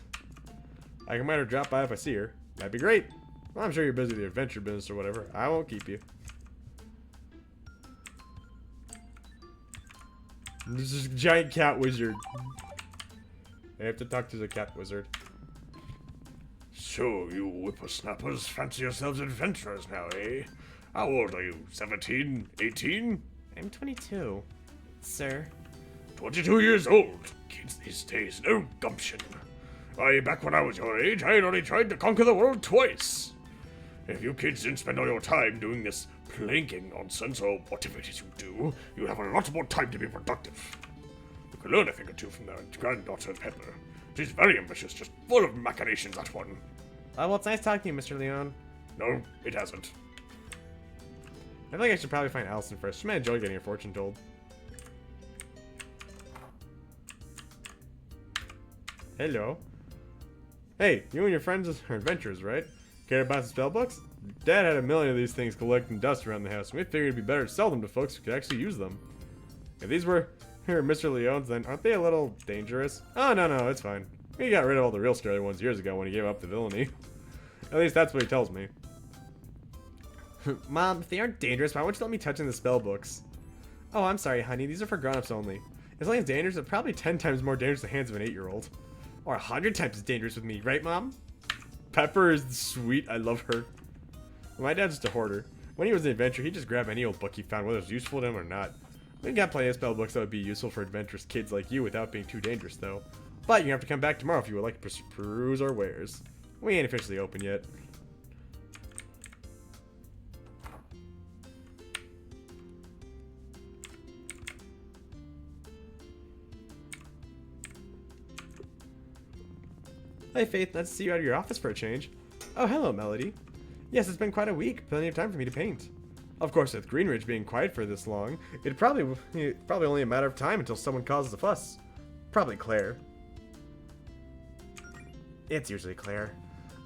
Speaker 2: I can might her drop by if I see her. That'd be great. Well, I'm sure you're busy with the adventure business or whatever. I won't keep you. This is a giant cat wizard. I have to talk to the cat wizard.
Speaker 3: So, you whippersnappers fancy yourselves adventurers now, eh? How old are you? 17? 18?
Speaker 2: I'm 22. Sir.
Speaker 3: 22 years old. Kids these days, no gumption. Why, back when I was your age, I had only tried to conquer the world twice. If you kids didn't spend all your time doing this planking nonsense or whatever it is you do, you'd have a lot more time to be productive. You could learn a thing or two from their granddaughter Pepper. She's very ambitious, just full of machinations, that one.
Speaker 2: Well, it's nice talking to you, Mr. Leon.
Speaker 3: No, it hasn't.
Speaker 1: I feel like I should probably find Allison first. She might enjoy getting her fortune told. Hello. Hey, you and your friends are adventurers, right? Care about the spell books? Dad had a million of these things collecting dust around the house, and we figured it'd be better to sell them to folks who could actually use them. If these were Mr. Leon's, then aren't they a little dangerous? Oh, no, it's fine. We got rid of all the real scary ones years ago when he gave up the villainy. At least that's what he tells me.
Speaker 2: Mom, if they aren't dangerous, why won't you let me touch in the spell books? Oh, I'm sorry, honey. These are for grown-ups only. If something's dangerous, it's probably 10 times more dangerous in the hands of an 8-year-old. Or 100 times as dangerous with me, right, Mom?
Speaker 1: Pepper is sweet. I love her. My dad's just a hoarder. When he was an adventurer, he'd just grab any old book he found, whether it was useful to him or not. We got plenty of spell books that would be useful for adventurous kids like you without being too dangerous, though. But you have to come back tomorrow if you would like to peruse our wares. We ain't officially open yet. Hey Faith, nice to see you out of your office for a change. Oh, hello Melody. Yes, it's been quite a week. Plenty of time for me to paint. Of course, with Greenridge being quiet for this long, it'd probably only a matter of time until someone causes a fuss. Probably Claire. It's usually Claire.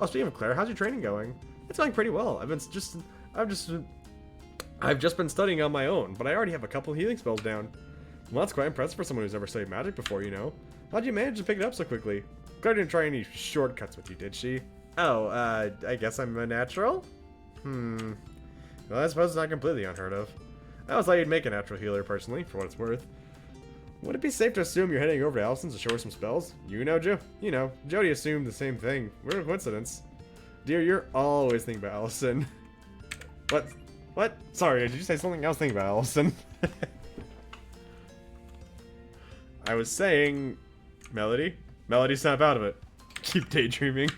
Speaker 1: Oh, speaking of Claire, how's your training going? It's going pretty well. I've just been studying on my own, but I already have a couple healing spells down. Well, that's quite impressive for someone who's never studied magic before, you know. How'd you manage to pick it up so quickly? Claire didn't try any shortcuts with you, did she? Oh, I guess I'm a natural? Well, I suppose it's not completely unheard of. I always thought you'd make a natural healer, personally, for what it's worth. Would it be safe to assume you're heading over to Allison's to show her some spells? You know, Jody assumed the same thing. What a coincidence. Dear, you're always thinking about Allison. What? Sorry, did you say something? I was thinking about Allison. I was saying... Melody? Melody, snap out of it. Keep daydreaming.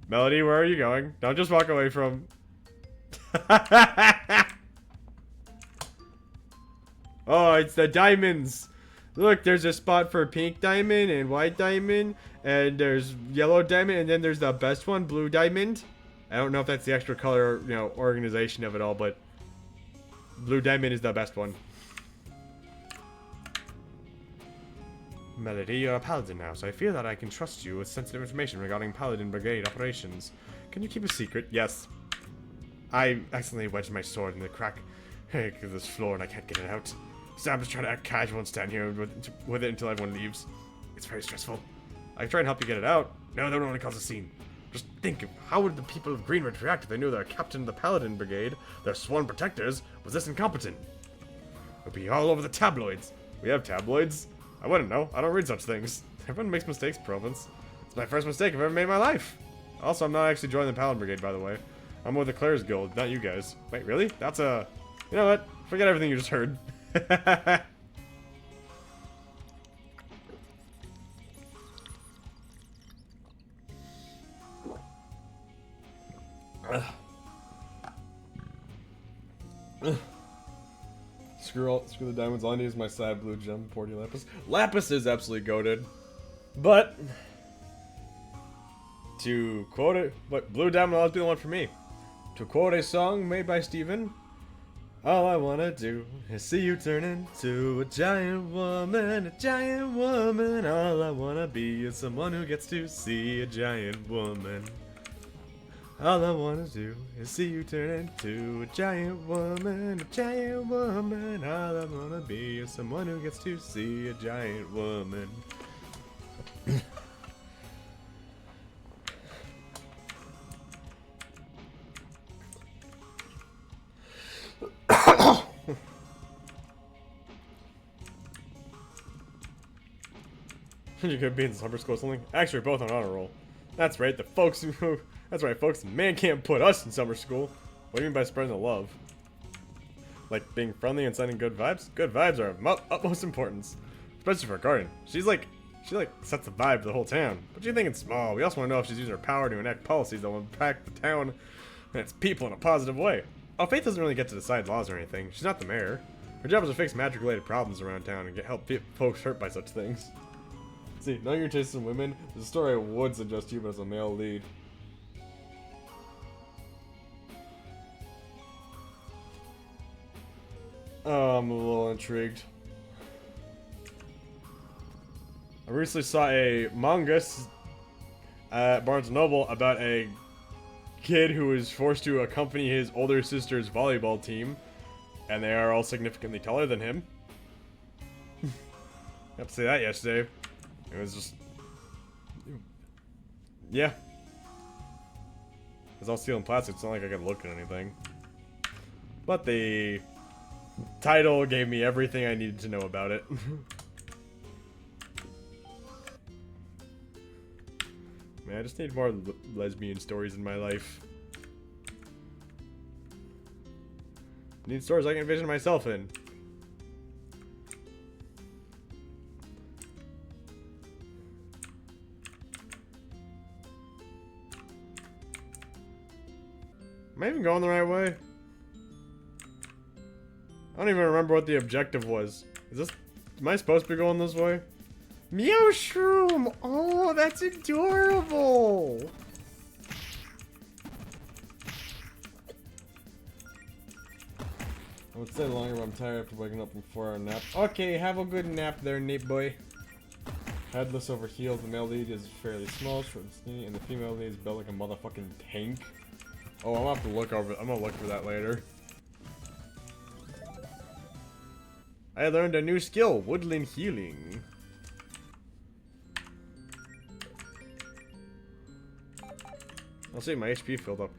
Speaker 1: Melody, where are you going? Don't just walk away from... Oh, it's the diamonds. Look, there's a spot for pink diamond and white diamond, and there's yellow diamond, and then there's the best one, blue diamond. I don't know if that's the extra color, organization of it all, but blue diamond is the best one. Melody, you're a paladin now, so I feel that I can trust you with sensitive information regarding Paladin Brigade operations. Can you keep a secret? Yes. I accidentally wedged my sword in the crack of this floor and I can't get it out. So I'm just trying to act casual and stand here with it until everyone leaves. It's very stressful. I can try and help you get it out. No, that would only cause a scene. Just think of how would the people of Greenridge react if they knew their captain of the Paladin Brigade, their sworn protectors, was this incompetent. It would be all over the tabloids. We have tabloids? I wouldn't know. I don't read such things. Everyone makes mistakes, Province. It's my first mistake I've ever made in my life. Also, I'm not actually joining the Paladin Brigade, by the way. I'm with the Claire's Guild, not you guys. Wait, really? That's a... You know what? Forget everything you just heard. Screw the diamonds. All I need is my sad blue gem, Porty Lapis. Lapis is absolutely goated. But... To quote it... But Blue Diamond will always be the one for me. To quote a song made by Steven... All I wanna do is see you turn into a giant woman, a giant woman. All I wanna be is someone who gets to see a giant woman. All I wanna do is see you turn into a giant woman, a giant woman. All I wanna be is someone who gets to see a giant woman. You could be in summer school or something. Actually, we're both on honor roll. That's right, that's right, folks. Man can't put us in summer school. What do you mean by spreading the love? Like being friendly and sending good vibes? Good vibes are of utmost importance, especially for a guardian. She sets the vibe for the whole town. But you think it's small. We also want to know if she's using her power to enact policies that will impact the town and its people in a positive way. Oh, Faith doesn't really get to decide laws or anything. She's not the mayor. Her job is to fix magic-related problems around town and help folks hurt by such things. See, knowing your taste in women, there's a story I would suggest you, but as a male lead. Oh, I'm a little intrigued. I recently saw a manga at Barnes & Noble about a kid who was forced to accompany his older sister's volleyball team, and they are all significantly taller than him. I have to say that yesterday. It was just... Yeah. It was all steel and plastic. It's not like I could look at anything. But the title gave me everything I needed to know about it. Man, I just need more lesbian stories in my life. I need stories I can envision myself in. Am I even going the right way? I don't even remember what the objective was. Am I supposed to be going this way? Meow Shroom! Oh, that's adorable! I would stay longer, but I'm tired after waking up from a 4-hour nap. Okay, have a good nap there, Nate boy. Headless over heels, the male lead is fairly small, short and skinny, and the female lead is built like a motherfucking tank. Oh, I'm gonna have to look over. I'm gonna look for that later. I learned a new skill, woodland healing. I'll see my HP filled up.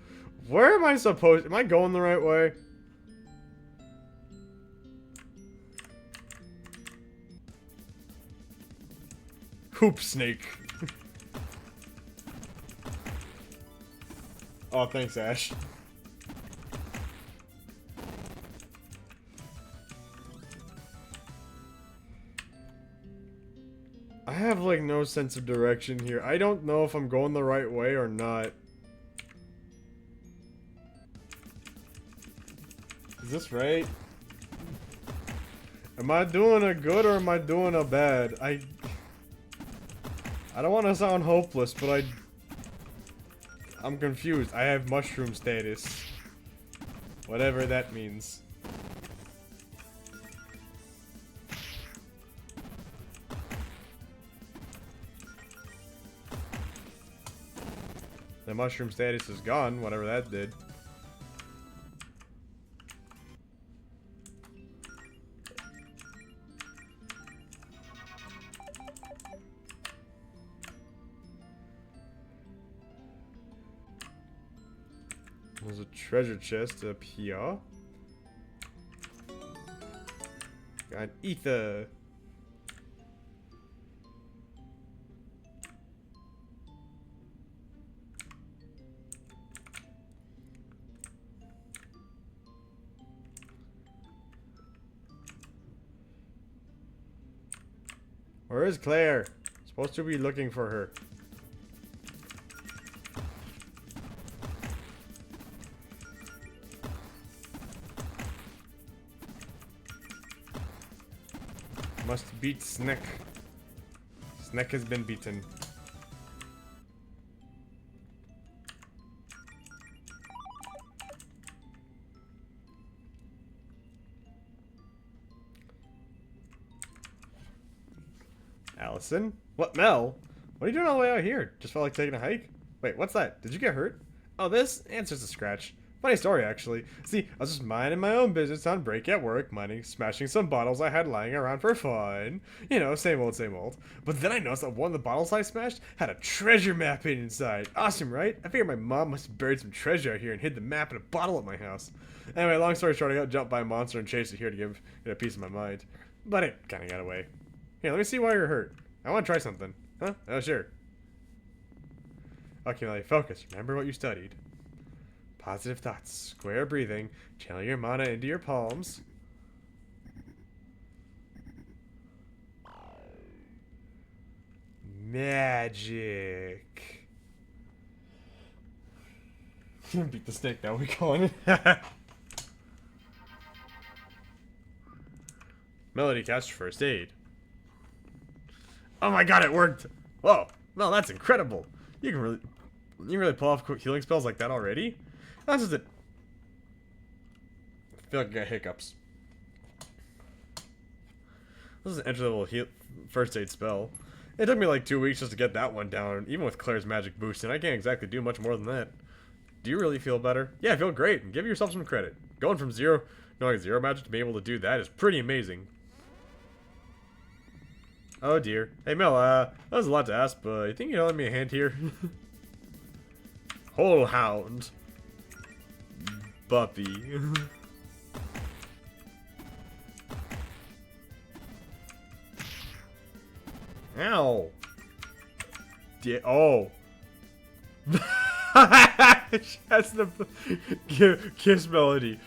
Speaker 1: Where am I supposed? Am I going the right way? Hoop snake. Oh, thanks, Ash. I have, like, no sense of direction here. I don't know if I'm going the right way or not. Is this right? Am I doing a good or am I doing a bad? I don't want to sound hopeless, but I'm confused. I have mushroom status. Whatever that means. The mushroom status is gone, whatever that did. There's a treasure chest up here. Got ether.
Speaker 2: Where is Claire? Supposed to be looking for her. Must beat Snack. Snack has been beaten. Allison? What, Mel? What are you doing all the way out here? Just felt like taking a hike? Wait, what's that? Did you get hurt? Oh, this? Answer's a scratch. Funny story, actually. See, I was just minding my own business on break at work, smashing some bottles I had lying around for fun. You know, same old, same old. But then I noticed that one of the bottles I smashed had a treasure map hidden inside. Awesome, right? I figured my mom must have buried some treasure out here and hid the map in a bottle at my house. Anyway, long story short, I got jumped by a monster and chased it here to give it a piece of my mind. But it kind of got away. Here, let me see why you're hurt. I want to try something. Huh? Oh, sure. Okay, Melly, focus. Remember what you studied. Positive thoughts, square breathing, channel your mana into your palms. Magic.
Speaker 1: Beat the snake, now we calling it.
Speaker 2: Melody cast first aid. Oh my god, it worked! Whoa, Mel, that's incredible. You can really pull off quick healing spells like that already? That's just it. I feel like I got hiccups. This is an entry-level first aid spell. It took me like 2 weeks just to get that one down, even with Claire's magic boost, and I can't exactly do much more than that. Do you really feel better? Yeah, I feel great, and give yourself some credit. Going from knowing zero magic to being able to do that is pretty amazing. Oh dear. Hey Mel, that was a lot to ask, but you think you'd lend me a hand here? Whole hound. Buppy. Ow. Oh. That's the kiss Melody.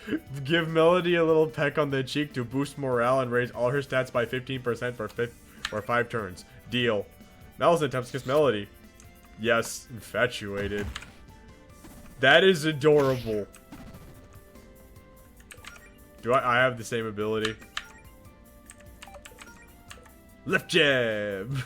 Speaker 2: Give Melody a little peck on the cheek to boost morale and raise all her stats by 15% for 5 turns. Deal. Mel's attempts to kiss Melody. Yes, infatuated. That is adorable. Do I have the same ability? Left jab.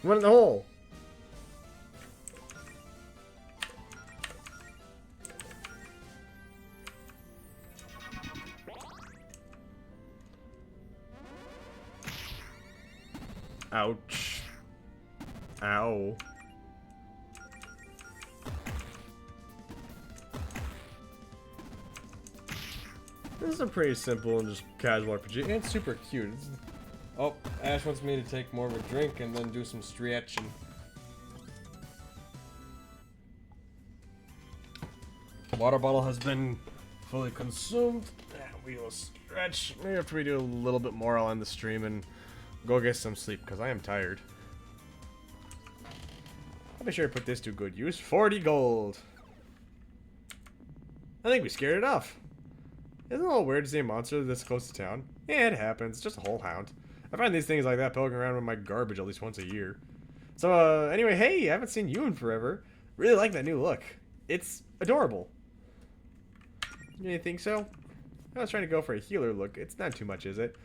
Speaker 2: Went in the hole. Ouch. Ow. This is a pretty simple and just casual RPG, and it's super cute.
Speaker 1: Oh, Ash wants me to take more of a drink and then do some stretching. Water bottle has been fully consumed. We will stretch. Maybe after we do a little bit more, I'll end the stream and go get some sleep because I am tired. I'll be sure to put this to good use. 40 gold. I think we scared it off. Isn't it a little weird to see a monster this close to town? Yeah, it happens. It's just a whole hound. I find these things like that poking around with my garbage at least once a year. So, anyway, hey, I haven't seen you in forever. Really like that new look. It's adorable. You think so? I was trying to go for a healer look. It's not too much, is it?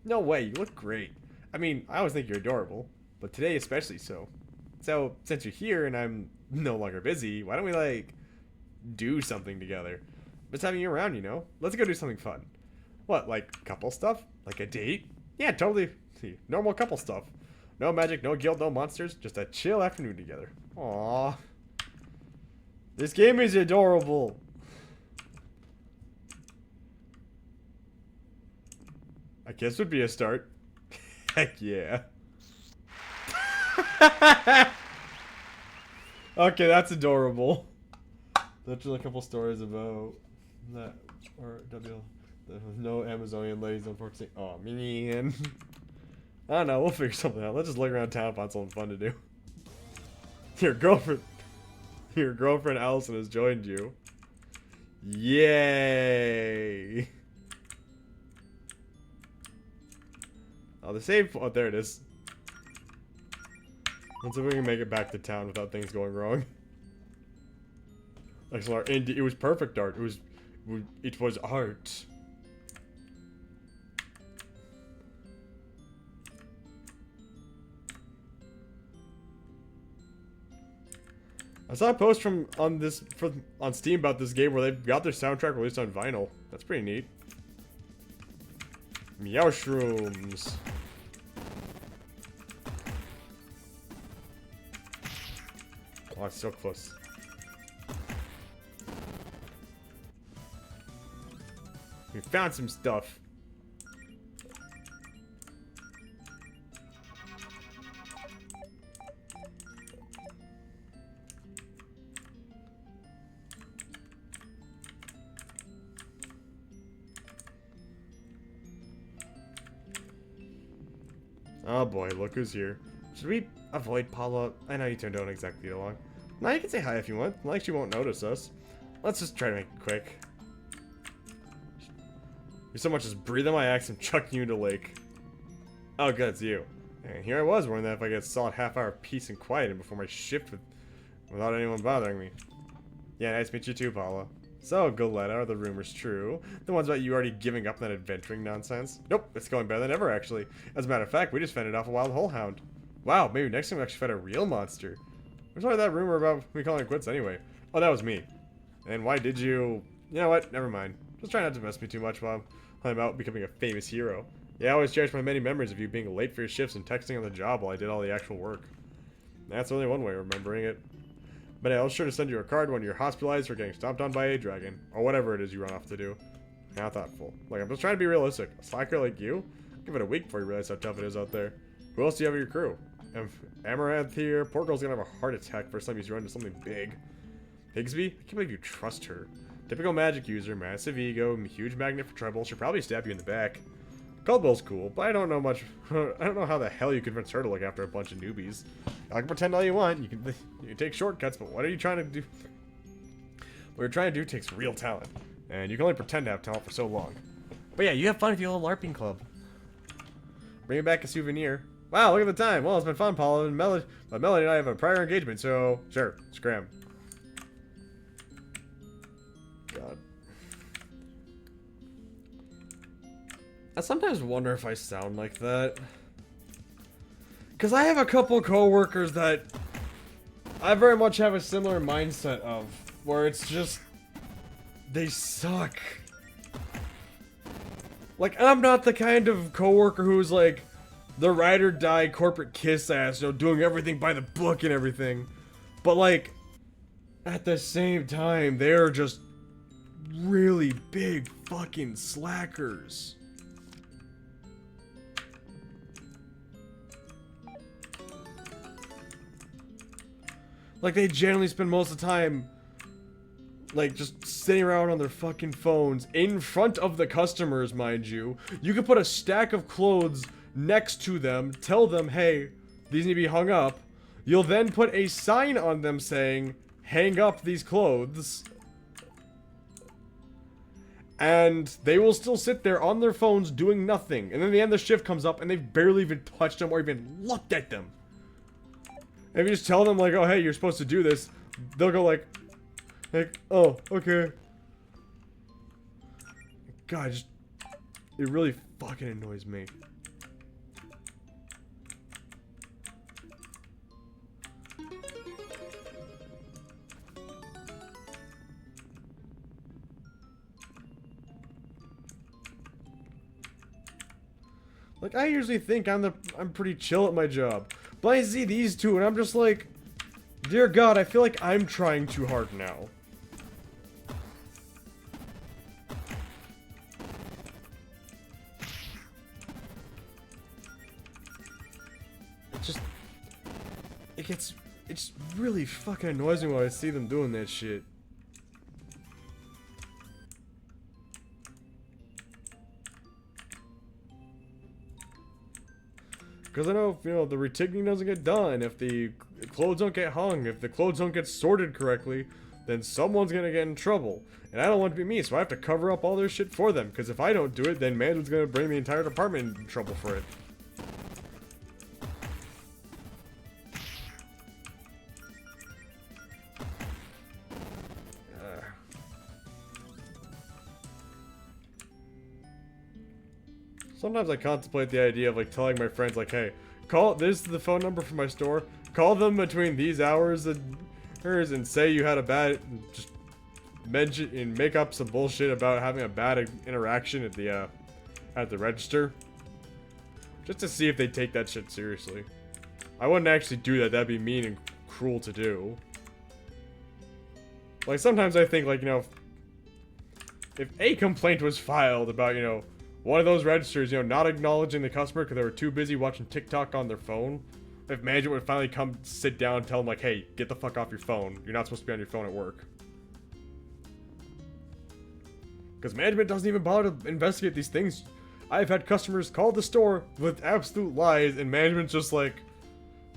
Speaker 1: No way, you look great. I mean, I always think you're adorable, but today especially so. So, since you're here and I'm no longer busy, why don't we, like, do something together? Just having you around, you know? Let's go do something fun. What, like couple stuff? Like a date? Yeah, totally. See, normal couple stuff. No magic, no guild, no monsters. Just a chill afternoon together. Aww. This game is adorable. A kiss would be a start. Heck yeah. Okay, that's adorable. There's a couple stories about that, or W. There's no Amazonian ladies, unfortunately. Oh man. I don't know. We'll figure something out. Let's just look around town and find something fun to do. Your girlfriend Allison has joined you. Yay! Oh, the save. Oh, there it is. Let's see if we can make it back to town without things going wrong. Excellent. And it was perfect art. It was art. I saw a post on Steam about this game where they've got their soundtrack released on vinyl. That's pretty neat. Meowshrooms. Oh, it's so close. We found some stuff. Oh boy, look who's here. Should we avoid Paula? I know you two don't exactly get along. Now you can say hi if you want. Like she won't notice us. Let's just try to make it quick. You so much as breathe on my axe and chucking you into lake. Oh good, it's you. And here I was wondering that if I get a solid half-hour of peace and quiet in before my shift without anyone bothering me. Yeah, nice to meet you too, Paula. So, Goletta, are the rumors true? The ones about you already giving up on that adventuring nonsense? Nope, it's going better than ever, actually. As a matter of fact, we just fended off a wild hole hound. Wow, maybe next time we actually fight a real monster. Where's all that rumor about me calling it quits anyway? Oh, that was me. And why did you... You know what? Never mind. Just try not to mess me too much while I'm out becoming a famous hero. Yeah, I always cherish my many memories of you being late for your shifts and texting on the job while I did all the actual work. That's only one way of remembering it. But I was sure to send you a card when you're hospitalized or getting stomped on by a dragon. Or whatever it is you run off to do. How thoughtful. Like, I'm just trying to be realistic. A slacker like you? Give it a week before you realize how tough it is out there. Who else do you have in your crew? Amaranth here. Poor girl's gonna have a heart attack first time he's run into something big. Higsby? I can't believe you trust her. Typical magic user, massive ego, huge magnet for trouble. She'll probably stab you in the back. Caldwell's cool, but I don't know much. I don't know how the hell you convince her to look after a bunch of newbies. I can pretend all you want. You can take shortcuts, but what are you trying to do? What you're trying to do takes real talent, and you can only pretend to have talent for so long. But yeah, you have fun with your little LARPing club. Bring me back a souvenir. Wow, look at the time. Well, it's been fun, Paula and Melody. But Melody and I have a prior engagement, so sure, scram. God. I sometimes wonder if I sound like that. Because I have a couple coworkers that I very much have a similar mindset of. Where it's just... They suck. Like, I'm not the kind of coworker who's like the ride or die corporate kiss ass, you know, doing everything by the book and everything. But like, at the same time, they're just really big fucking slackers. Like, they generally spend most of the time, like, just sitting around on their fucking phones, in front of the customers, mind you. You could put a stack of clothes next to them, tell them, hey, these need to be hung up. You'll then put a sign on them saying, hang up these clothes. And they will still sit there on their phones doing nothing. And then the end of the shift comes up and they've barely even touched them or even looked at them. If you just tell them, like, oh, hey, you're supposed to do this, they'll go like, oh, okay. God, it really fucking annoys me. Like, I usually think I'm pretty chill at my job. But I see these two and I'm just like, dear God, I feel like I'm trying too hard now.
Speaker 2: it's really fucking annoys me when I see them doing that shit. Because I know, you know, the reticketing doesn't get done, if the clothes don't get hung, if the clothes don't get sorted correctly, then someone's gonna get in trouble. And I don't want to be me, so I have to cover up all their shit for them. Because if I don't do it, then management's gonna bring the entire department in trouble for it. Sometimes I contemplate the idea of like telling my friends like, hey, this is the phone number for my store. Call them between these hours and say you had a bad, just mention and make up some bullshit about having a bad interaction at the register. Just to see if they take that shit seriously. I wouldn't actually do that. That'd be mean and cruel to do. Like sometimes I think like, you know, if a complaint was filed about, you know, one of those registers, you know, not acknowledging the customer because they were too busy watching TikTok on their phone. If management would finally come sit down and tell them, like, hey, get the fuck off your phone. You're not supposed to be on your phone at work. Because management doesn't even bother to investigate these things. I've had customers call the store with absolute lies, and management's just like,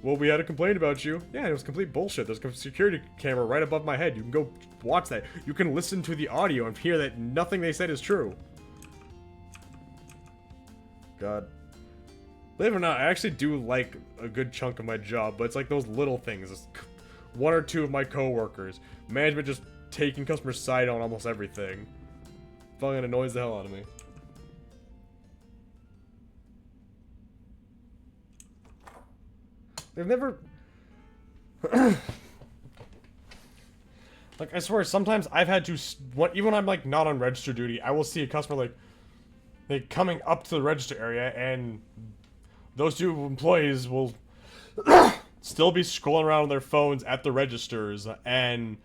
Speaker 2: well, we had a complaint about you. Yeah, it was complete bullshit. There's a security camera right above my head. You can go watch that. You can listen to the audio and hear that nothing they said is true. God. Believe it or not, I actually do like a good chunk of my job, but it's like those little things. It's one or two of my coworkers. Management just taking customer side on almost everything. Fucking annoys the hell out of me. They've never... Like, I swear, sometimes I've had to... Even when I'm, like, not on register duty, I will see a customer, like coming up to the register area, and those two employees will still be scrolling around on their phones at the registers, and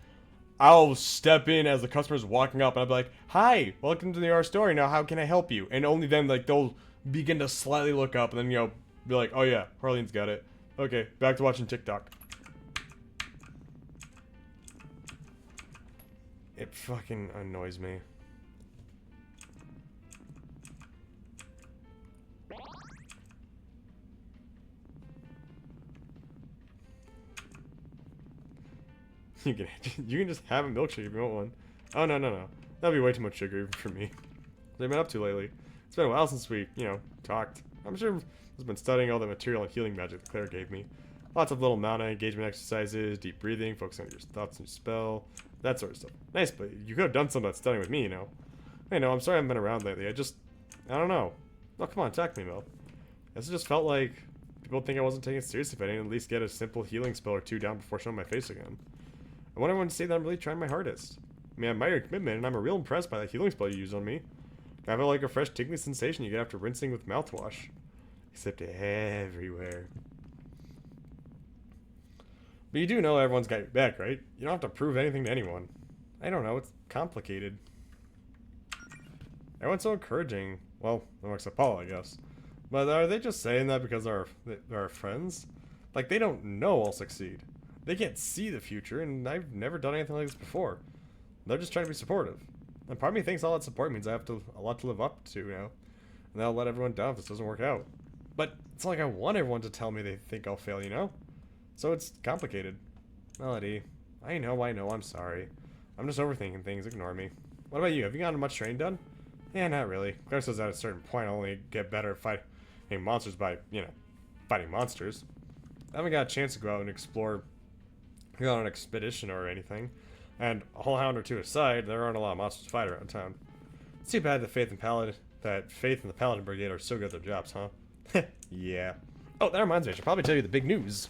Speaker 2: I'll step in as the customer's walking up, and I'll be like, hi, welcome to our store, now how can I help you? And only then, like, they'll begin to slightly look up, and then, you know, be like, oh yeah, Harleen's got it. Okay, back to watching TikTok. It fucking annoys me. You can just have a milkshake if you want one. Oh, no. That'd be way too much sugar even for me. What have you been up to lately? It's been a while since we, you know, talked. I'm sure I've been studying all the material and healing magic that Claire gave me. Lots of little mana engagement exercises, deep breathing, focusing on your thoughts and your spell, that sort of stuff. Nice, but you could have done some of that studying with me, you know. Hey, no, I'm sorry I haven't been around lately. I don't know. Oh, come on, attack me, Mel. I guess it just felt like people would think I wasn't taking it seriously if I didn't at least get a simple healing spell or two down before showing my face again. I want everyone to see that I'm really trying my hardest. I mean, I admire your commitment, and I'm real impressed by that healing spell you used on me. I feel like a fresh tingling sensation you get after rinsing with mouthwash. Except everywhere. But you do know everyone's got your back, right? You don't have to prove anything to anyone. I don't know, it's complicated. Everyone's so encouraging. Well, except Paul, I guess. But are they just saying that because they're our friends? Like, they don't know I'll succeed. They can't see the future, and I've never done anything like this before. They're just trying to be supportive. And part of me thinks all that support means I have a lot to live up to, you know? And that'll let everyone down if this doesn't work out. But it's not like I want everyone to tell me they think I'll fail, you know? So it's complicated. Melody, I know, I'm sorry. I'm just overthinking things, ignore me. What about you? Have you gotten much training done? Yeah, not really. Claire says at a certain point I'll only get better at fighting monsters by, you know, fighting monsters. I haven't got a chance to go out and explore, go on an expedition or anything. And a whole hound or two aside, there aren't a lot of monsters to fight around town. It's too bad that Faith and the Paladin Brigade are so good at their jobs, huh? Yeah. Oh, that reminds me, I should probably tell you the big news.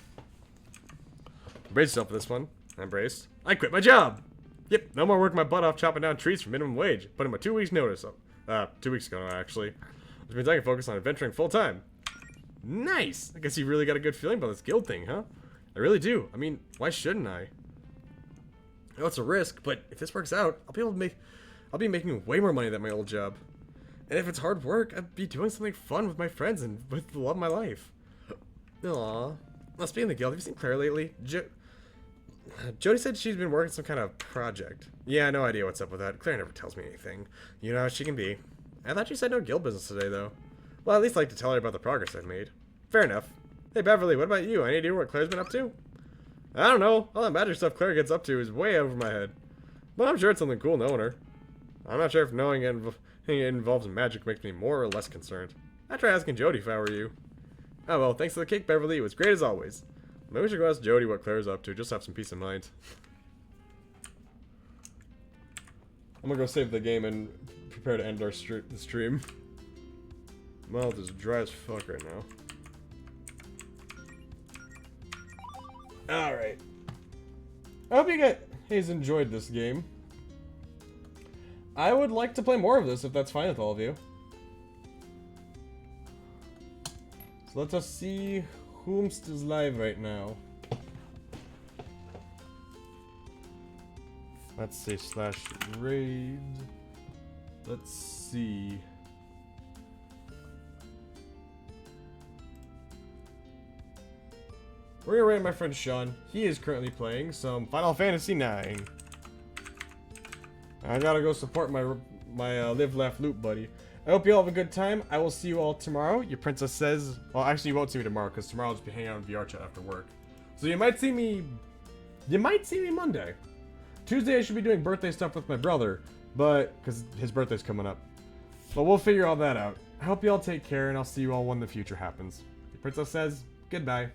Speaker 2: Brace yourself for this one. I'm braced. I quit my job! Yep, no more working my butt off chopping down trees for minimum wage. Put in my 2 weeks notice. 2 weeks ago now, actually. Which means I can focus on adventuring full time. Nice! I guess you really got a good feeling about this guild thing, huh? I really do. I mean, why shouldn't I? I know it's a risk, but if this works out, I'll be making way more money than my old job. And if it's hard work, I'd be doing something fun with my friends and with the love of my life. Aww. Well, speaking of the guild, have you seen Claire lately? Jody said she's been working some kind of project. Yeah, no idea what's up with that. Claire never tells me anything. You know how she can be. I thought you said no guild business today, though. Well, at least I'd like to tell her about the progress I've made. Fair enough. Hey, Beverly, what about you? Any idea what Claire's been up to? I don't know. All that magic stuff Claire gets up to is way over my head. But I'm sure it's something cool knowing her. I'm not sure if knowing it involves magic makes me more or less concerned. I'd try asking Jody if I were you. Oh well, thanks for the cake, Beverly. It was great as always. Maybe we should go ask Jody what Claire's up to, just to have some peace of mind. I'm gonna go save the game and prepare to end our the stream. My mouth is dry as fuck right now. Alright. I hope you guys enjoyed this game. I would like to play more of this if that's fine with all of you. So let us see whomst is live right now. Let's say /raid. Let's see. We're gonna raid my friend Sean. He is currently playing some Final Fantasy IX. I gotta go support my live, laugh, loot buddy. I hope you all have a good time. I will see you all tomorrow. Your princess says... Well, actually, you won't see me tomorrow, because tomorrow I'll just be hanging out in VR chat after work. So you might see me... You might see me Monday. Tuesday, I should be doing birthday stuff with my brother, but... Because his birthday's coming up. But we'll figure all that out. I hope you all take care, and I'll see you all when the future happens. Your princess says, goodbye.